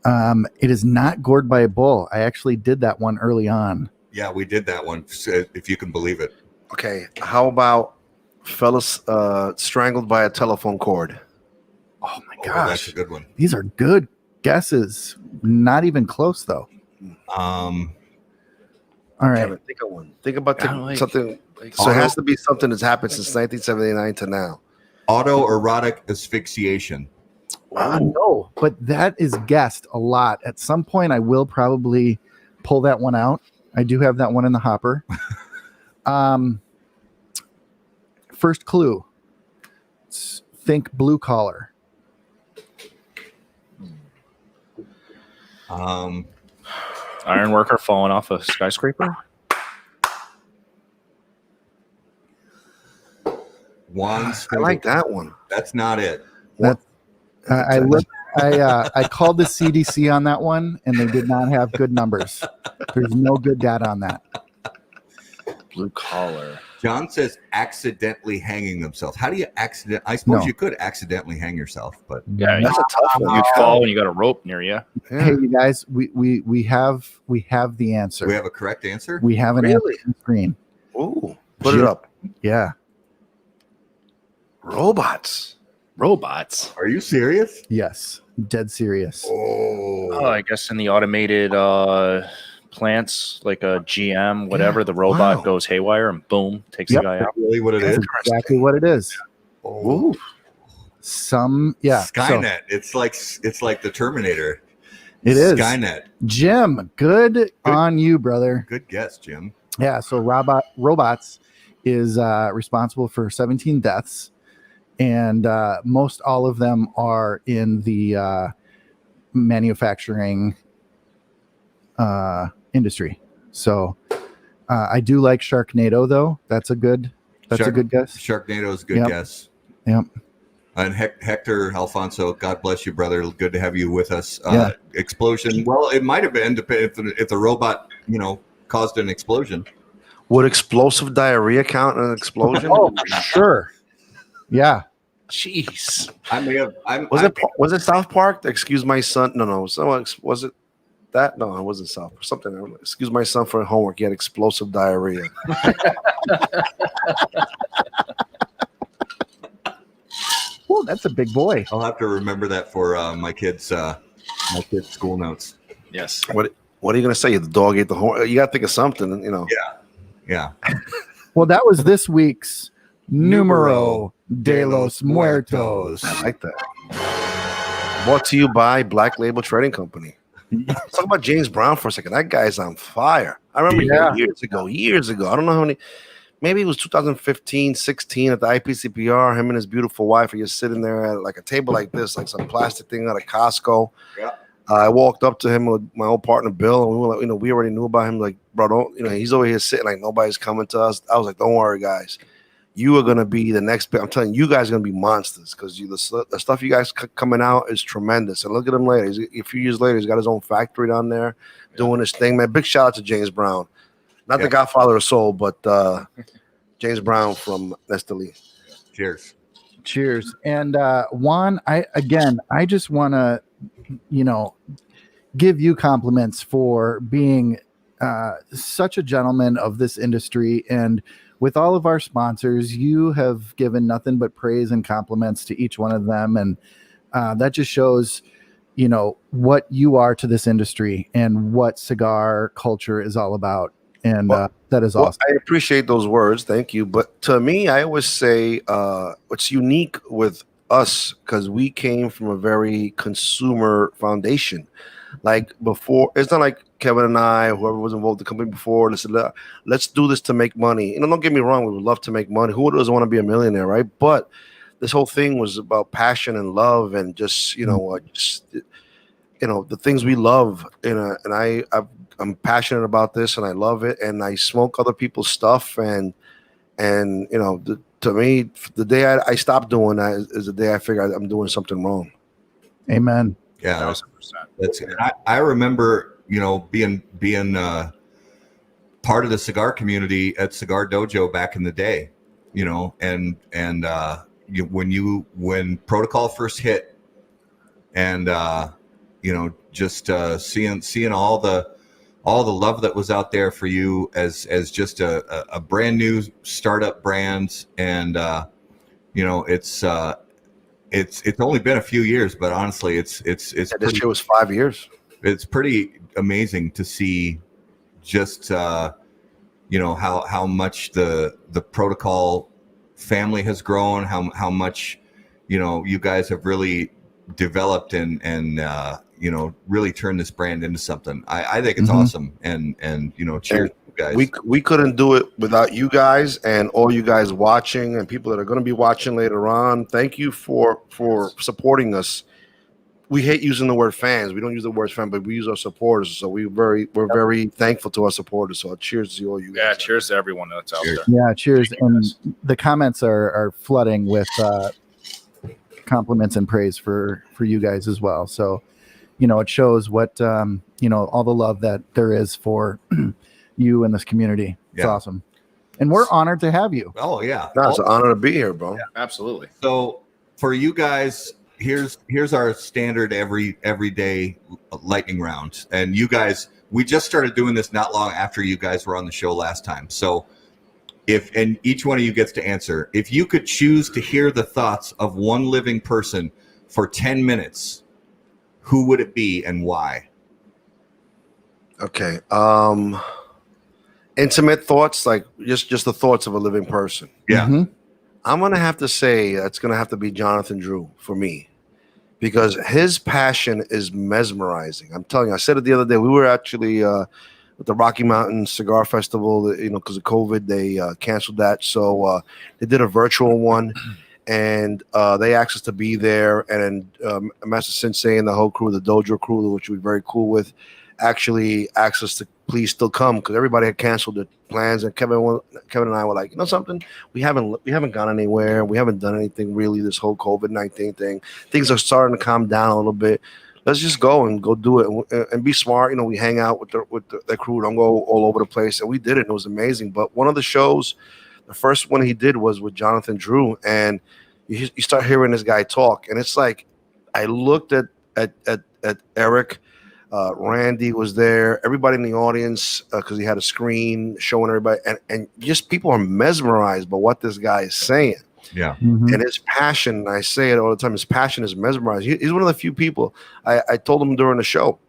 It is not gored by a bull. I actually did that one early on. Yeah, we did that one, if you can believe it. Okay, how about fellas strangled by a telephone cord? Oh my Oh, that's a gosh, good one. these are good guesses. Not even close though. Um, All right. Kevin, think of one. Think about something. like So it has to be something that's happened since 1979 to now. autoerotic asphyxiation. No, but that is guessed a lot. At some point, I will probably pull that one out. I do have that one in the hopper. First clue. Think blue collar. Iron worker falling off a skyscraper. Juan's. I like that one. That's not it. I called the CDC on that one, and they did not have good numbers. There's no good data on that. Blue collar. John says accidentally hanging themselves. How do you accident? I suppose you could accidentally hang yourself, but Yeah, That's a tough one. you'd fall when you got a rope near you. Yeah. Hey, you guys, we have the answer. we have a correct answer. We have an answer on the screen. Ooh, put it up. Yeah. Robots. Robots. Are you serious? Yes. Dead serious. Oh, I guess in the automated plants, like a GM, whatever, the robot Wow. goes haywire and boom, takes Yep. the guy out. Really, what it That's is? exactly what it is. Oh, Skynet. It's like the Terminator. It is. Skynet. Jim, good on you, brother. Good guess, Jim. Yeah, so robots is responsible for 17 deaths, and most all of them are in the manufacturing industry. So I do like Sharknado, though. That's a good guess. Sharknado is a good Yep. guess. Yep. And Hector Alfonso, God bless you, brother. Good to have you with us. Yeah. Explosion. Well, it might have been if the robot, caused an explosion. Would explosive diarrhea count an explosion? Oh, sure. Yeah. Jeez. I may have. Was it South Park? Excuse my son. No. So was it that? No, it wasn't South Park. Something. Excuse my son for homework. He had explosive diarrhea. Oh, that's a big boy. I'll have to remember that for my kids' school notes. Yes. What are you gonna say? The dog ate the horn. You gotta think of something. Yeah. Well, that was this week's Numero de los Muertos. I like that. Brought to you by Black Label Trading Company. Let's talk about James Brown for a second. That guy's on fire. I remember years ago. I don't know how many. Maybe it was 2015, 16 at the IPCPR. Him and his beautiful wife are just sitting there at like a table like this, like some plastic thing out of Costco. Yeah. I walked up to him with my old partner Bill, and we were like, we already knew about him. Like, bro, don't, he's over here sitting like nobody's coming to us. I was like, don't worry, guys. You are gonna be the next. I'm telling you, guys are gonna be monsters because the stuff you guys coming out is tremendous. And look at him later. A few years later, he's got his own factory down there doing his thing. Man, big shout out to James Brown. Not the Godfather of Soul, but James Brown from Nestle. Cheers. And Juan, I just want to, give you compliments for being such a gentleman of this industry. And with all of our sponsors, you have given nothing but praise and compliments to each one of them. And that just shows, what you are to this industry and what cigar culture is all about. And that is awesome. I appreciate those words. Thank you. But to me, I always say what's unique with us, because we came from a very consumer foundation. Like before, it's not like Kevin and I, whoever was involved in the company before, let's do this to make money. Don't get me wrong. We would love to make money. Who doesn't want to be a millionaire, right? But this whole thing was about passion and love and just, the things we love. And I'm passionate about this and I love it. And I smoke other people's stuff. And to me, the day I stopped doing that is the day I figured I'm doing something wrong. Amen. Yeah. 1,000%. That's it. I remember, being part of the cigar community at Cigar Dojo back in the day, when Protocol first hit, and just seeing all all the love that was out there for you as just a brand new startup brand. And it's only been a few years, but honestly, it's this year was 5 years. It's pretty amazing to see just how much the protocol family has grown, how much you guys have really developed and really turned this brand into something. I think it's awesome, and cheers, guys. We couldn't do it without you guys and all you guys watching and people that are going to be watching later on. Thank you for supporting us. We hate using the word fans. We don't use the word fan, but we use our supporters. So we're very thankful to our supporters. So cheers to all you guys. Yeah, cheers to everyone that's out there. Yeah, cheers. And the comments are flooding with compliments and praise for you guys as well. So, it shows what all the love that there is for you in this community. It's awesome. And we're honored to have you. Oh yeah. No, it's an honor to be here, bro. Yeah, absolutely. So for you guys, here's our standard everyday lightning round. And you guys, we just started doing this not long after you guys were on the show last time. So and each one of you gets to answer. If you could choose to hear the thoughts of one living person for 10 minutes, who would it be and why? Okay. Intimate thoughts, like just the thoughts of a living person. Yeah. Mm-hmm. I'm going to have to say that's going to have to be Jonathan Drew for me, because his passion is mesmerizing. I'm telling you, I said it the other day. We were actually at the Rocky Mountain Cigar Festival, because of COVID, they canceled that. So they did a virtual one, and they asked us to be there. And Master Sensei and the whole crew, the Dojo crew, which we were very cool with, actually asked us to please still come, because everybody had canceled their plans. And Kevin and I were like, something, we haven't gone anywhere. We haven't done anything really this whole COVID-19 thing. Things are starting to calm down a little bit. Let's just go do it and be smart. We hang out with the crew. Don't go all over the place. And we did it. And it was amazing. But one of the shows, the first one he did was with Jonathan Drew, and you start hearing this guy talk, and it's like I looked at Eric. Randy was there, everybody in the audience, because he had a screen showing everybody, and just people are mesmerized by what this guy is saying. Yeah. Mm-hmm. And his passion, I say it all the time, his passion is mesmerizing. He's one of the few people, I told him during the show,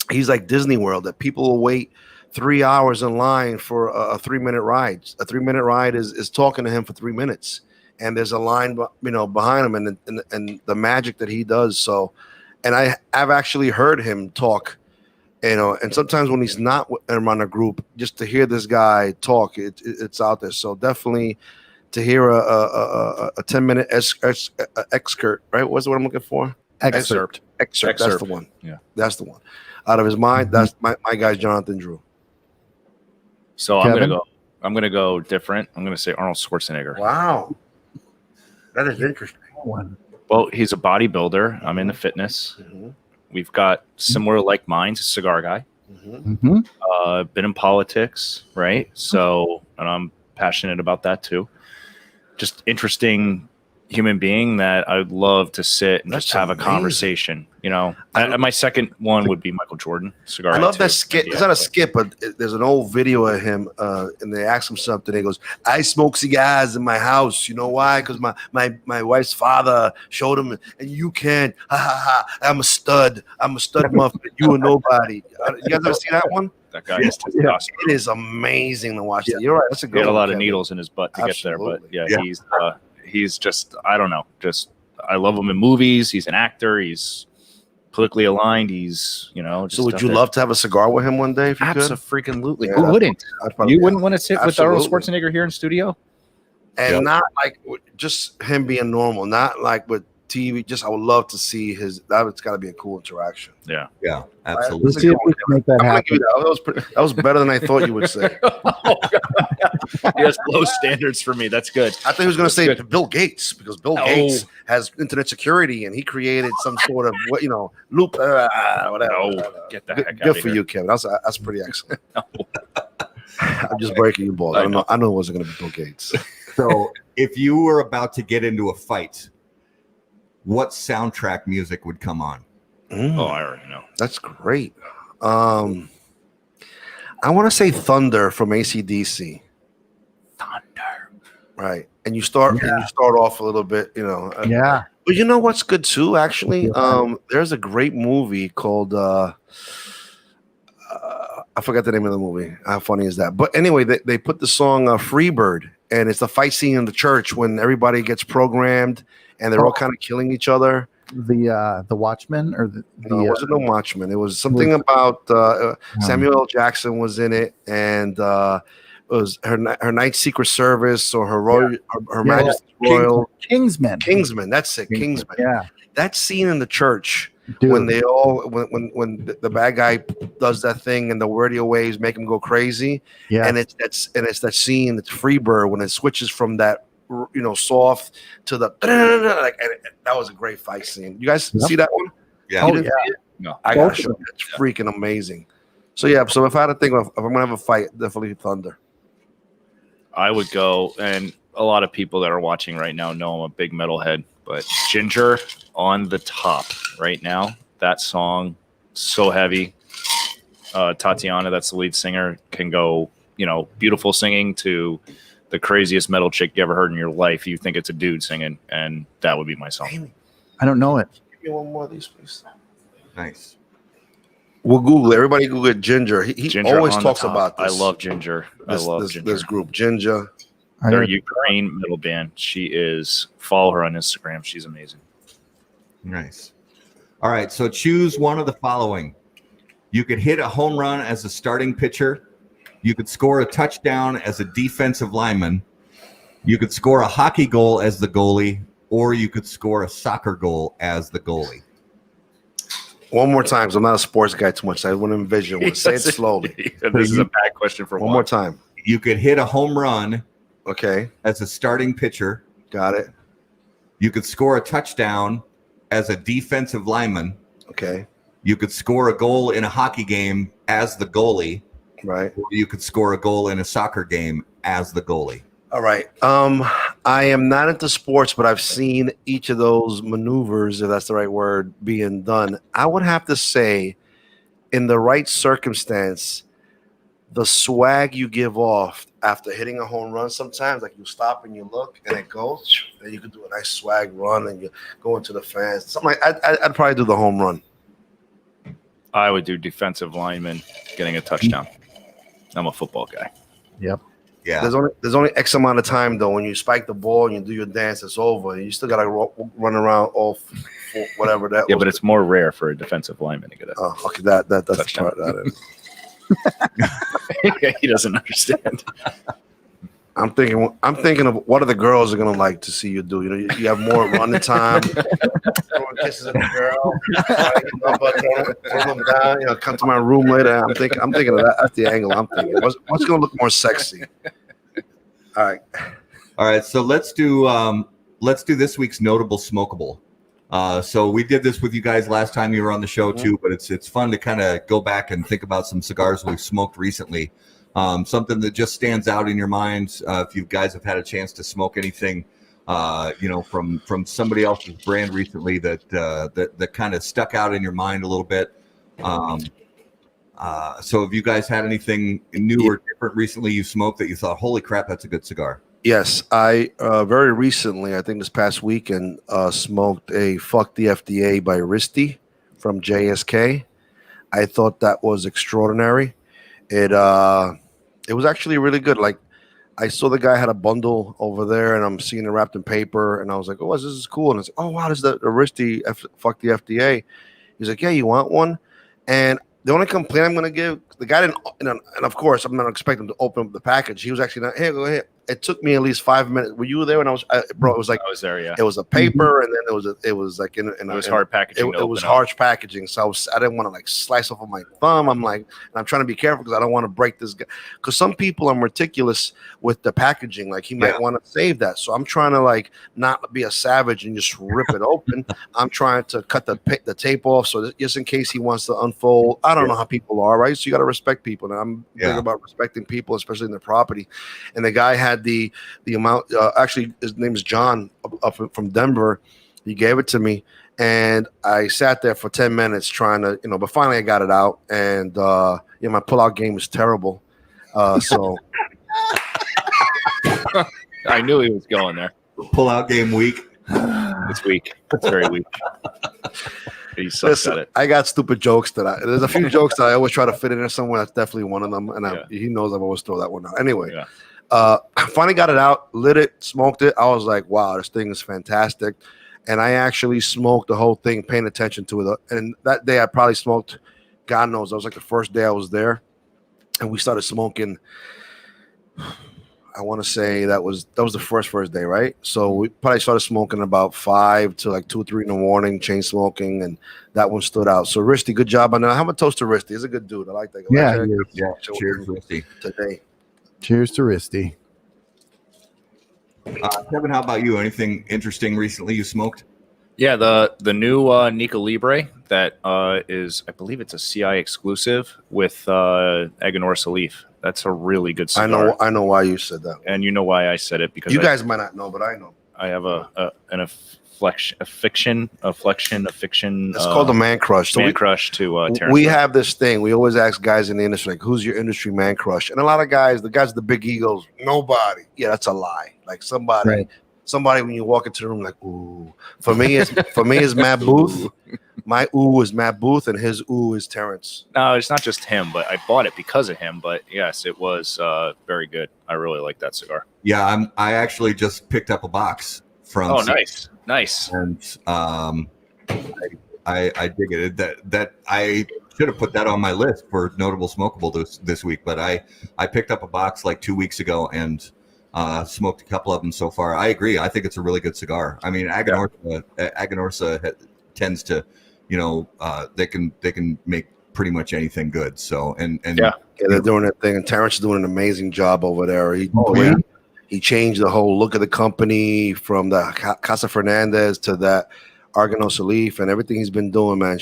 he's like Disney World, that people will wait 3 hours in line for a 3-minute ride. A 3-minute ride is talking to him for 3 minutes, and there's a line behind him, and the magic that he does. So, and I've actually heard him talk, and sometimes when he's not around a group, just to hear this guy talk, it's out there. So definitely to hear a 10-minute excerpt, right? What's the word I'm looking for? Excerpt. That's the one. Yeah, that's the one. Out of his mind. That's my guy's Jonathan Drew. So Kevin? I'm gonna go different. I'm gonna say Arnold Schwarzenegger. Wow, that is interesting. Well, he's a bodybuilder. I'm into fitness. Mm-hmm. We've got similar like minds. Cigar guy. Mm-hmm. Mm-hmm. Been in politics, right? So, and I'm passionate about that too. Just interesting human being that I'd love to sit and just have a conversation. My second one would be Michael Jordan. Cigar. I love that skit. Yeah, it's not a skit, but there's an old video of him, and they ask him something. He goes, "I smoke cigars in my house. You know why? Because my wife's father showed him, and you can't. Ha ha ha! I'm a stud muffin. You are nobody." You guys ever see that one? That guy is testosterone. It is amazing to watch. That. You're right. That's a good. He had a lot one, of needles in his butt to get there, but Absolutely. he's just, I don't know. Just, I love him in movies. He's an actor. He's politically aligned. He's, just So would you love to have a cigar with him one day if you could? Absolutely. Yeah, Who wouldn't? You Wouldn't want to sit with Arnold Absolutely. Schwarzenegger here in studio? And not like just him being normal, not like with TV. Just I would love to see his. That's got to be a cool interaction. Yeah. Yeah, Let's absolutely. see if we can make that I'm gonna happen. give you that was better than I thought you would say. He has low standards for me. That's good. I thought he was going to say Good. Bill Gates, because Bill Gates has internet security and he created some sort of loop. Whatever. No, get the heck out Good of for here. you, Kevin. That's pretty excellent. No. I'm just breaking your balls. I know it wasn't going to be Bill Gates. So if you were about to get into a fight, what soundtrack music would come on? Oh, I already know. That's great. I want to say Thunder from AC/DC. Thunder. Right. And you start off a little bit, Yeah. But you know what's good too, actually? Yeah. There's a great movie called I forgot the name of the movie. How funny is that? But anyway, they put the song Freebird, and it's the fight scene in the church when everybody gets programmed and they're all kind of killing each other. The Watchmen or No, it wasn't no Watchmen. It was something about Samuel L. Jackson was in it, and it was her Night Secret Service or her Majesty's Royal Kingsman. That's it, Kingsman. Yeah, That scene in the church. dude. When they all when the bad guy does that thing and the radio waves make him go crazy, and it's that scene, it's Freebird, when it switches from that soft to the that was a great fight scene. You guys see that one? Yeah. You didn't see it? No. I gotta show you. It's freaking amazing. So so if I had to think of if I'm gonna have a fight, definitely Thunder. I would go, and a lot of people that are watching right now know I'm a big metalhead, but Ginger on the top right now. That song, so heavy. Tatiana, that's the lead singer, can go, beautiful singing to the craziest metal chick you ever heard in your life. You think it's a dude singing, and that would be my song. I don't know it. Give me one more of these, please. Nice. We'll Google it. Everybody Google it. Ginger. He Ginger always on the talks top. about this. I love Ginger. This group, Ginger. They're a Ukraine metal band. She is. Follow her on Instagram. She's amazing. Nice. All right. So choose one of the following. You could hit a home run as a starting pitcher. You could score a touchdown as a defensive lineman. You could score a hockey goal as the goalie, or you could score a soccer goal as the goalie. One more time, because I'm not a sports guy too much. So I want to envision one. Say it slowly. This is a bad question for one more time. You could hit a home run Okay. as a starting pitcher. Got it. You could score a touchdown as a defensive lineman. Okay. You could score a goal in a hockey game as the goalie. Right. Or you could score a goal in a soccer game as the goalie. All right. I am not into sports, but I've seen each of those maneuvers, if that's the right word, being done. I would have to say, in the right circumstance, the swag you give off after hitting a home run sometimes, like you stop and you look and it goes, and you could do a nice swag run and you go into the fans. Something like I'd probably do the home run. I would do defensive lineman getting a touchdown. I'm a football guy. Yep. Yeah. There's only X amount of time though. When you spike the ball and you do your dance, it's over. You still gotta run around all whatever that. Yeah, but it's more rare for a defensive lineman to get a. Oh, okay. That's the touchdown. part that is. He doesn't understand. I'm thinking of what are the girls are gonna like to see you do. You have more running time, throwing kisses at the girl, throw them down. Come to my room later. I'm thinking of that. That's the angle I'm thinking. What's gonna look more sexy? All right. So let's do this week's notable smokable. So we did this with you guys last time you were on the show too, but it's fun to kind of go back and think about some cigars we've smoked recently. Something that just stands out in your minds. If you guys have had a chance to smoke anything, from somebody else's brand recently that kind of stuck out in your mind a little bit. So have you guys had anything new or different recently you smoked that you thought, holy crap, that's a good cigar? Yes, I very recently, I think this past weekend, smoked a Fuck the FDA by Risty from JSK. I thought that was extraordinary. It was actually really good. Like, I saw the guy had a bundle over there, and I'm seeing it wrapped in paper, and I was like, "Oh, this is cool." And I was like, "Oh, wow, this is the Risty Fuck the FDA." He's like, "Yeah, you want one?" And the only complaint I'm going to give, the guy didn't, and of course, I'm not expecting him to open up the package. He was actually not, "Here, go ahead." It took me at least 5 minutes. Were you there when bro? It was like I was there. Yeah. it was a paper, and then it was like it was hard packaging. It was harsh packaging, so I didn't want to like slice off of my thumb. I'm like, and I'm trying to be careful because I don't want to break this guy. Because some people are meticulous with the packaging, like he might want to save that. So I'm trying to like not be a savage and just rip it open. I'm trying to cut the tape off, so just in case he wants to unfold. I don't know how people are, right? So you got to respect people, and I'm big about respecting people, especially in their property. And the guy had the amount. Actually, his name is John, up from Denver. He gave it to me, And I sat there for 10 minutes trying to, but finally I got it out. And my pullout game was terrible. So I knew he was going there. Pull out game week. It's weak. It's very weak. He sucks at it. I got stupid jokes there's a few jokes that I always try to fit in there somewhere. That's definitely one of them. And he knows I've always throw that one out. Anyway, I finally got it out, lit it, smoked it. I was like, wow, this thing is fantastic. And I actually smoked the whole thing, paying attention to it. And that day I probably smoked, God knows, that was like the first day I was there. And we started smoking. I want to say that was the first day, right? So we probably started smoking about 5 to like 2 or 3 in the morning, chain smoking, and that one stood out. So Risty, good job on that. Have a toast to Risty. He's a good dude. I like that guy. Yeah. Cheers, Risty. Today. Cheers to Risty. Kevin, how about you? Anything interesting recently you smoked? Yeah, the new Nica Libre that is, I believe it's a CI exclusive with Aganorsa leaf. That's a really good cigar. I know why you said that. And you know why I said it, because you guys might not know, but I know. I have a fiction. It's called the Man Crush. So Crush to Terrence. We have this thing. We always ask guys in the industry, like, who's your industry man crush? And a lot of guys, the guys with the big egos, nobody. Yeah, that's a lie. Like somebody. Right. Somebody when you walk into the room, like, ooh. For me, it's Matt Booth. My ooh is Matt Booth, and his ooh is Terrence. No, it's not just him, but I bought it because of him. But yes, it was very good. I really like that cigar. Yeah, I actually just picked up a box from. Oh, nice. And I dig it. That I should have put that on my list for notable smokable this week, but I picked up a box like 2 weeks ago and. Smoked a couple of them so far. I agree. I think it's a really good cigar. I mean, Aganorsa tends to, they can make pretty much anything good. So and they're doing that thing, and Terrence is doing an amazing job over there. He changed the whole look of the company from the Casa Fernandez to that Arganosa leaf, and everything he's been doing, man.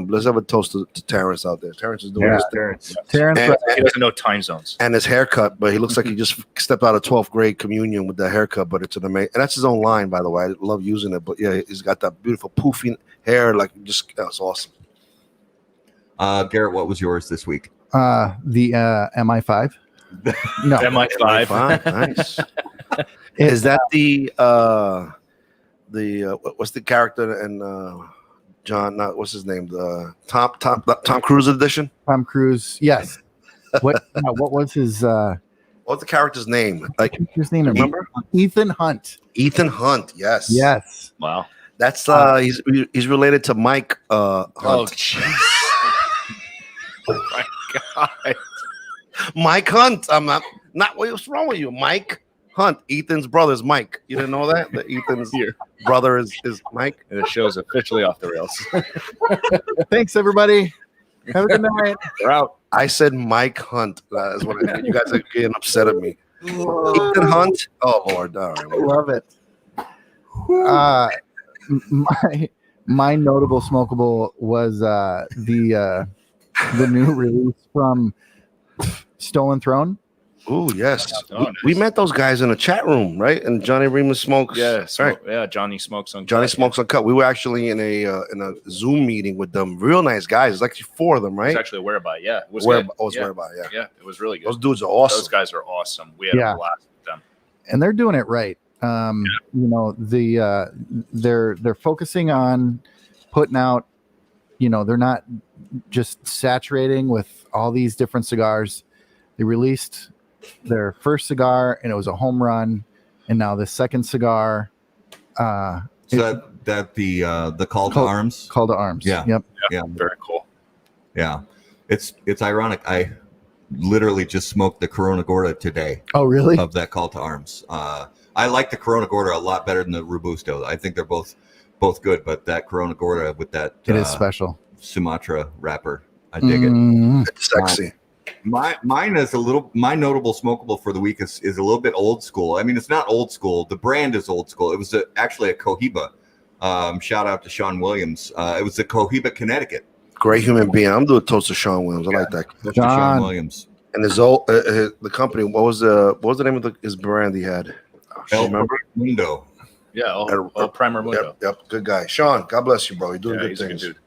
Let's have a toast to Terrence out there. Terrence is doing his thing. Terrence, he doesn't know time zones. And his haircut, but he looks like he just stepped out of 12th grade communion with the haircut, but it's an amazing, and that's his own line, by the way. I love using it, but yeah, he's got that beautiful poofy hair, that's awesome. Garrett, what was yours this week? The MI5. No, MI5. Nice. Is that the what's the character in John? Not what's his name? The Tom Cruise edition. Tom Cruise. Yes. What was his? What's the character's name? Like his name? Remember? Ethan Hunt. Ethan Hunt. Yes. Yes. Wow. That's he's related to Mike Hunt. Oh, jeez. Oh my God. Mike Hunt. I'm not. What's wrong with you, Mike Hunt? Ethan's brother is Mike. You didn't know that? That Ethan's brother is Mike. And the show's officially off the rails. Thanks, everybody. Have a good night. We're out. I said Mike Hunt. That's what I mean. You guys are getting upset at me. Ethan Hunt. Oh Lord. All right. Love it. My notable smokable was the new release from Stolen Throne. Oh yes, Oh, we nice. met those guys in a chat room, right? And Johnny Remus smokes. Right. Yeah, Johnny Smokes on Johnny Smokes Uncut. We were actually in a Zoom meeting with them. Real nice guys. There's actually 4 of them, right? It's actually a whereby. Yeah, it was Whereby, good. Whereby, yeah. Yeah, it was really good. Those dudes are awesome. Those guys are awesome. We had a blast with them. And they're doing it right. They're focusing on putting out, they're not just saturating with all these different cigars. They released their first cigar and it was a home run, and now the second cigar. So the call to arms. Call to arms. Yeah. Yep. Yeah. Very cool. Yeah. It's ironic. I literally just smoked the Corona Gorda today. Oh, really? Of that call to arms. I like the Corona Gorda a lot better than the Robusto. I think they're both good, but that Corona Gorda with that It is special. Sumatra wrapper, I dig it. It's sexy. My notable smokable for the week is a little bit old school. I mean, it's not old school. The brand is old school. It was actually a Cohiba. Shout out to Sean Williams. It was the Cohiba, Connecticut. Great human being. I'm doing a toast to Sean Williams. I like that. Toast to Sean Williams. And his old the company. What was the name of his brand he had? El Remember? Mundo. Yeah, El Primer Mundo. Yep. Good guy. Sean, God bless you, bro. You're doing good he's a things. good dude.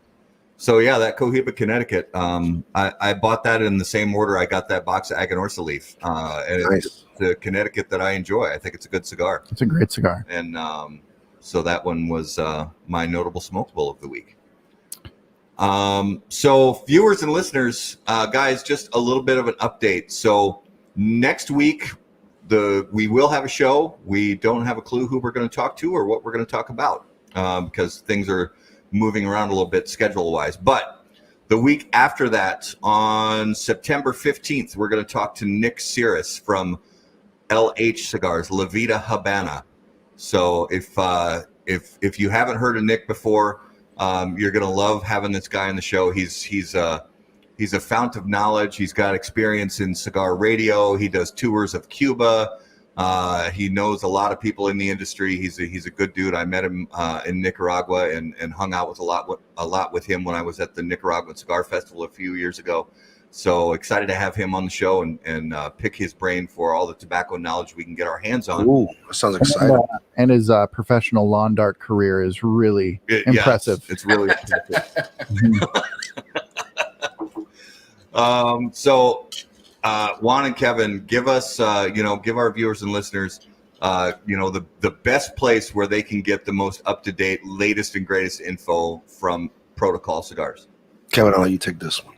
So yeah, that Cohiba, Connecticut. I bought that in the same order I got that box of Aganorsa Leaf, and Nice. it's the Connecticut that I enjoy. I think it's a good cigar, It's a great cigar. and so that one was my notable smokable of the week. So viewers and listeners, guys, just a little bit of an update. So next week, we will have a show. We don't have a clue who we're going to talk to or what we're going to talk about because things are moving around a little bit schedule-wise. But the week after that, on September 15th, we're going to talk to Nick Cirrus from LH Cigars, La Vida Habana. So if you haven't heard of Nick before, you're going to love having this guy on the show. He's a fount of knowledge. He's got experience in cigar radio. He does tours of Cuba. He knows a lot of people in the industry. He's a good dude. I met him in Nicaragua and hung out with a lot with him when I was at the Nicaraguan Cigar Festival a few years ago. So excited to have him on the show and pick his brain for all the tobacco knowledge we can get our hands on. Ooh, that sounds exciting. And his professional lawn dart career is really impressive. Yeah, it's really impressive. So Juan and Kevin, give us, give our viewers and listeners, the best place where they can get the most up-to-date, latest and greatest info from Protocol Cigars. Kevin, I'll let you take this one.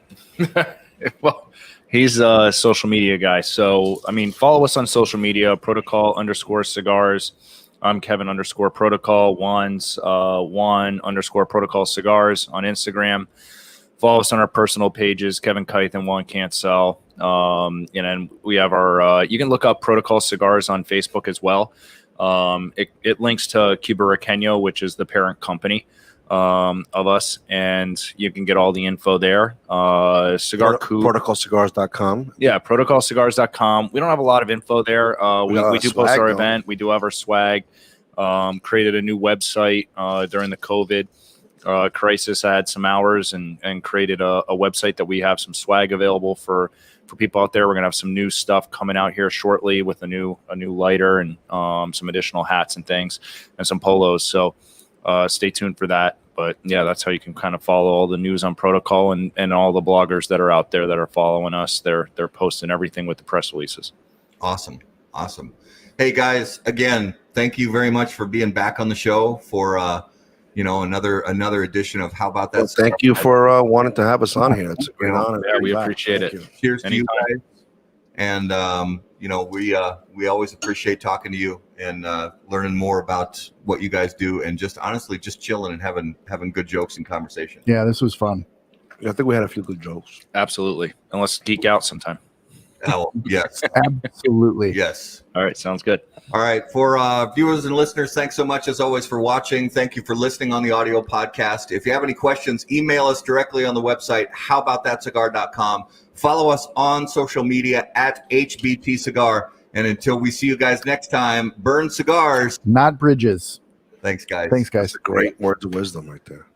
Well, he's a social media guy. So, follow us on social media, Protocol_Cigars. I'm Kevin_Protocol. Juan's Juan_Protocol Cigars on Instagram. Follow us on our personal pages, Kevin Kite and Juan Can't Sell. And we have our, you can look up Protocol Cigars on Facebook as well. It links to Cuba Riqueño, which is the parent company of us, and you can get all the info there. Cigar Coop. Protocolcigars.com. Yeah, protocolcigars.com. We don't have a lot of info there. We do post our event. We do have our swag. Created a new website during the COVID crisis. I had some hours and created a website that we have some swag available for people out there. We're gonna have some new stuff coming out here shortly with a new lighter and some additional hats and things and some polos. So stay tuned for that. But yeah, that's how you can kind of follow all the news on Protocol and all the bloggers that are out there that are following us. They're posting everything with the press releases. Awesome. Hey guys, again, thank you very much for being back on the show for another edition of How About That. Well, thank you for wanting to have us on here. It's a great honor. Yeah, we appreciate it. Cheers to you guys. And we always appreciate talking to you and learning more about what you guys do and just honestly just chilling and having good jokes and conversation. Yeah, this was fun. I think we had a few good jokes. Absolutely. And let's geek out sometime. Oh, yes. Absolutely. Yes. All right. Sounds good. All right. For viewers and listeners, thanks so much as always for watching. Thank you for listening on the audio podcast. If you have any questions, email us directly on the website, howaboutthatcigar.com. Follow us on social media at HBT Cigar. And until we see you guys next time, burn cigars, not bridges. Thanks, guys. Thanks, guys. Great words of wisdom right there.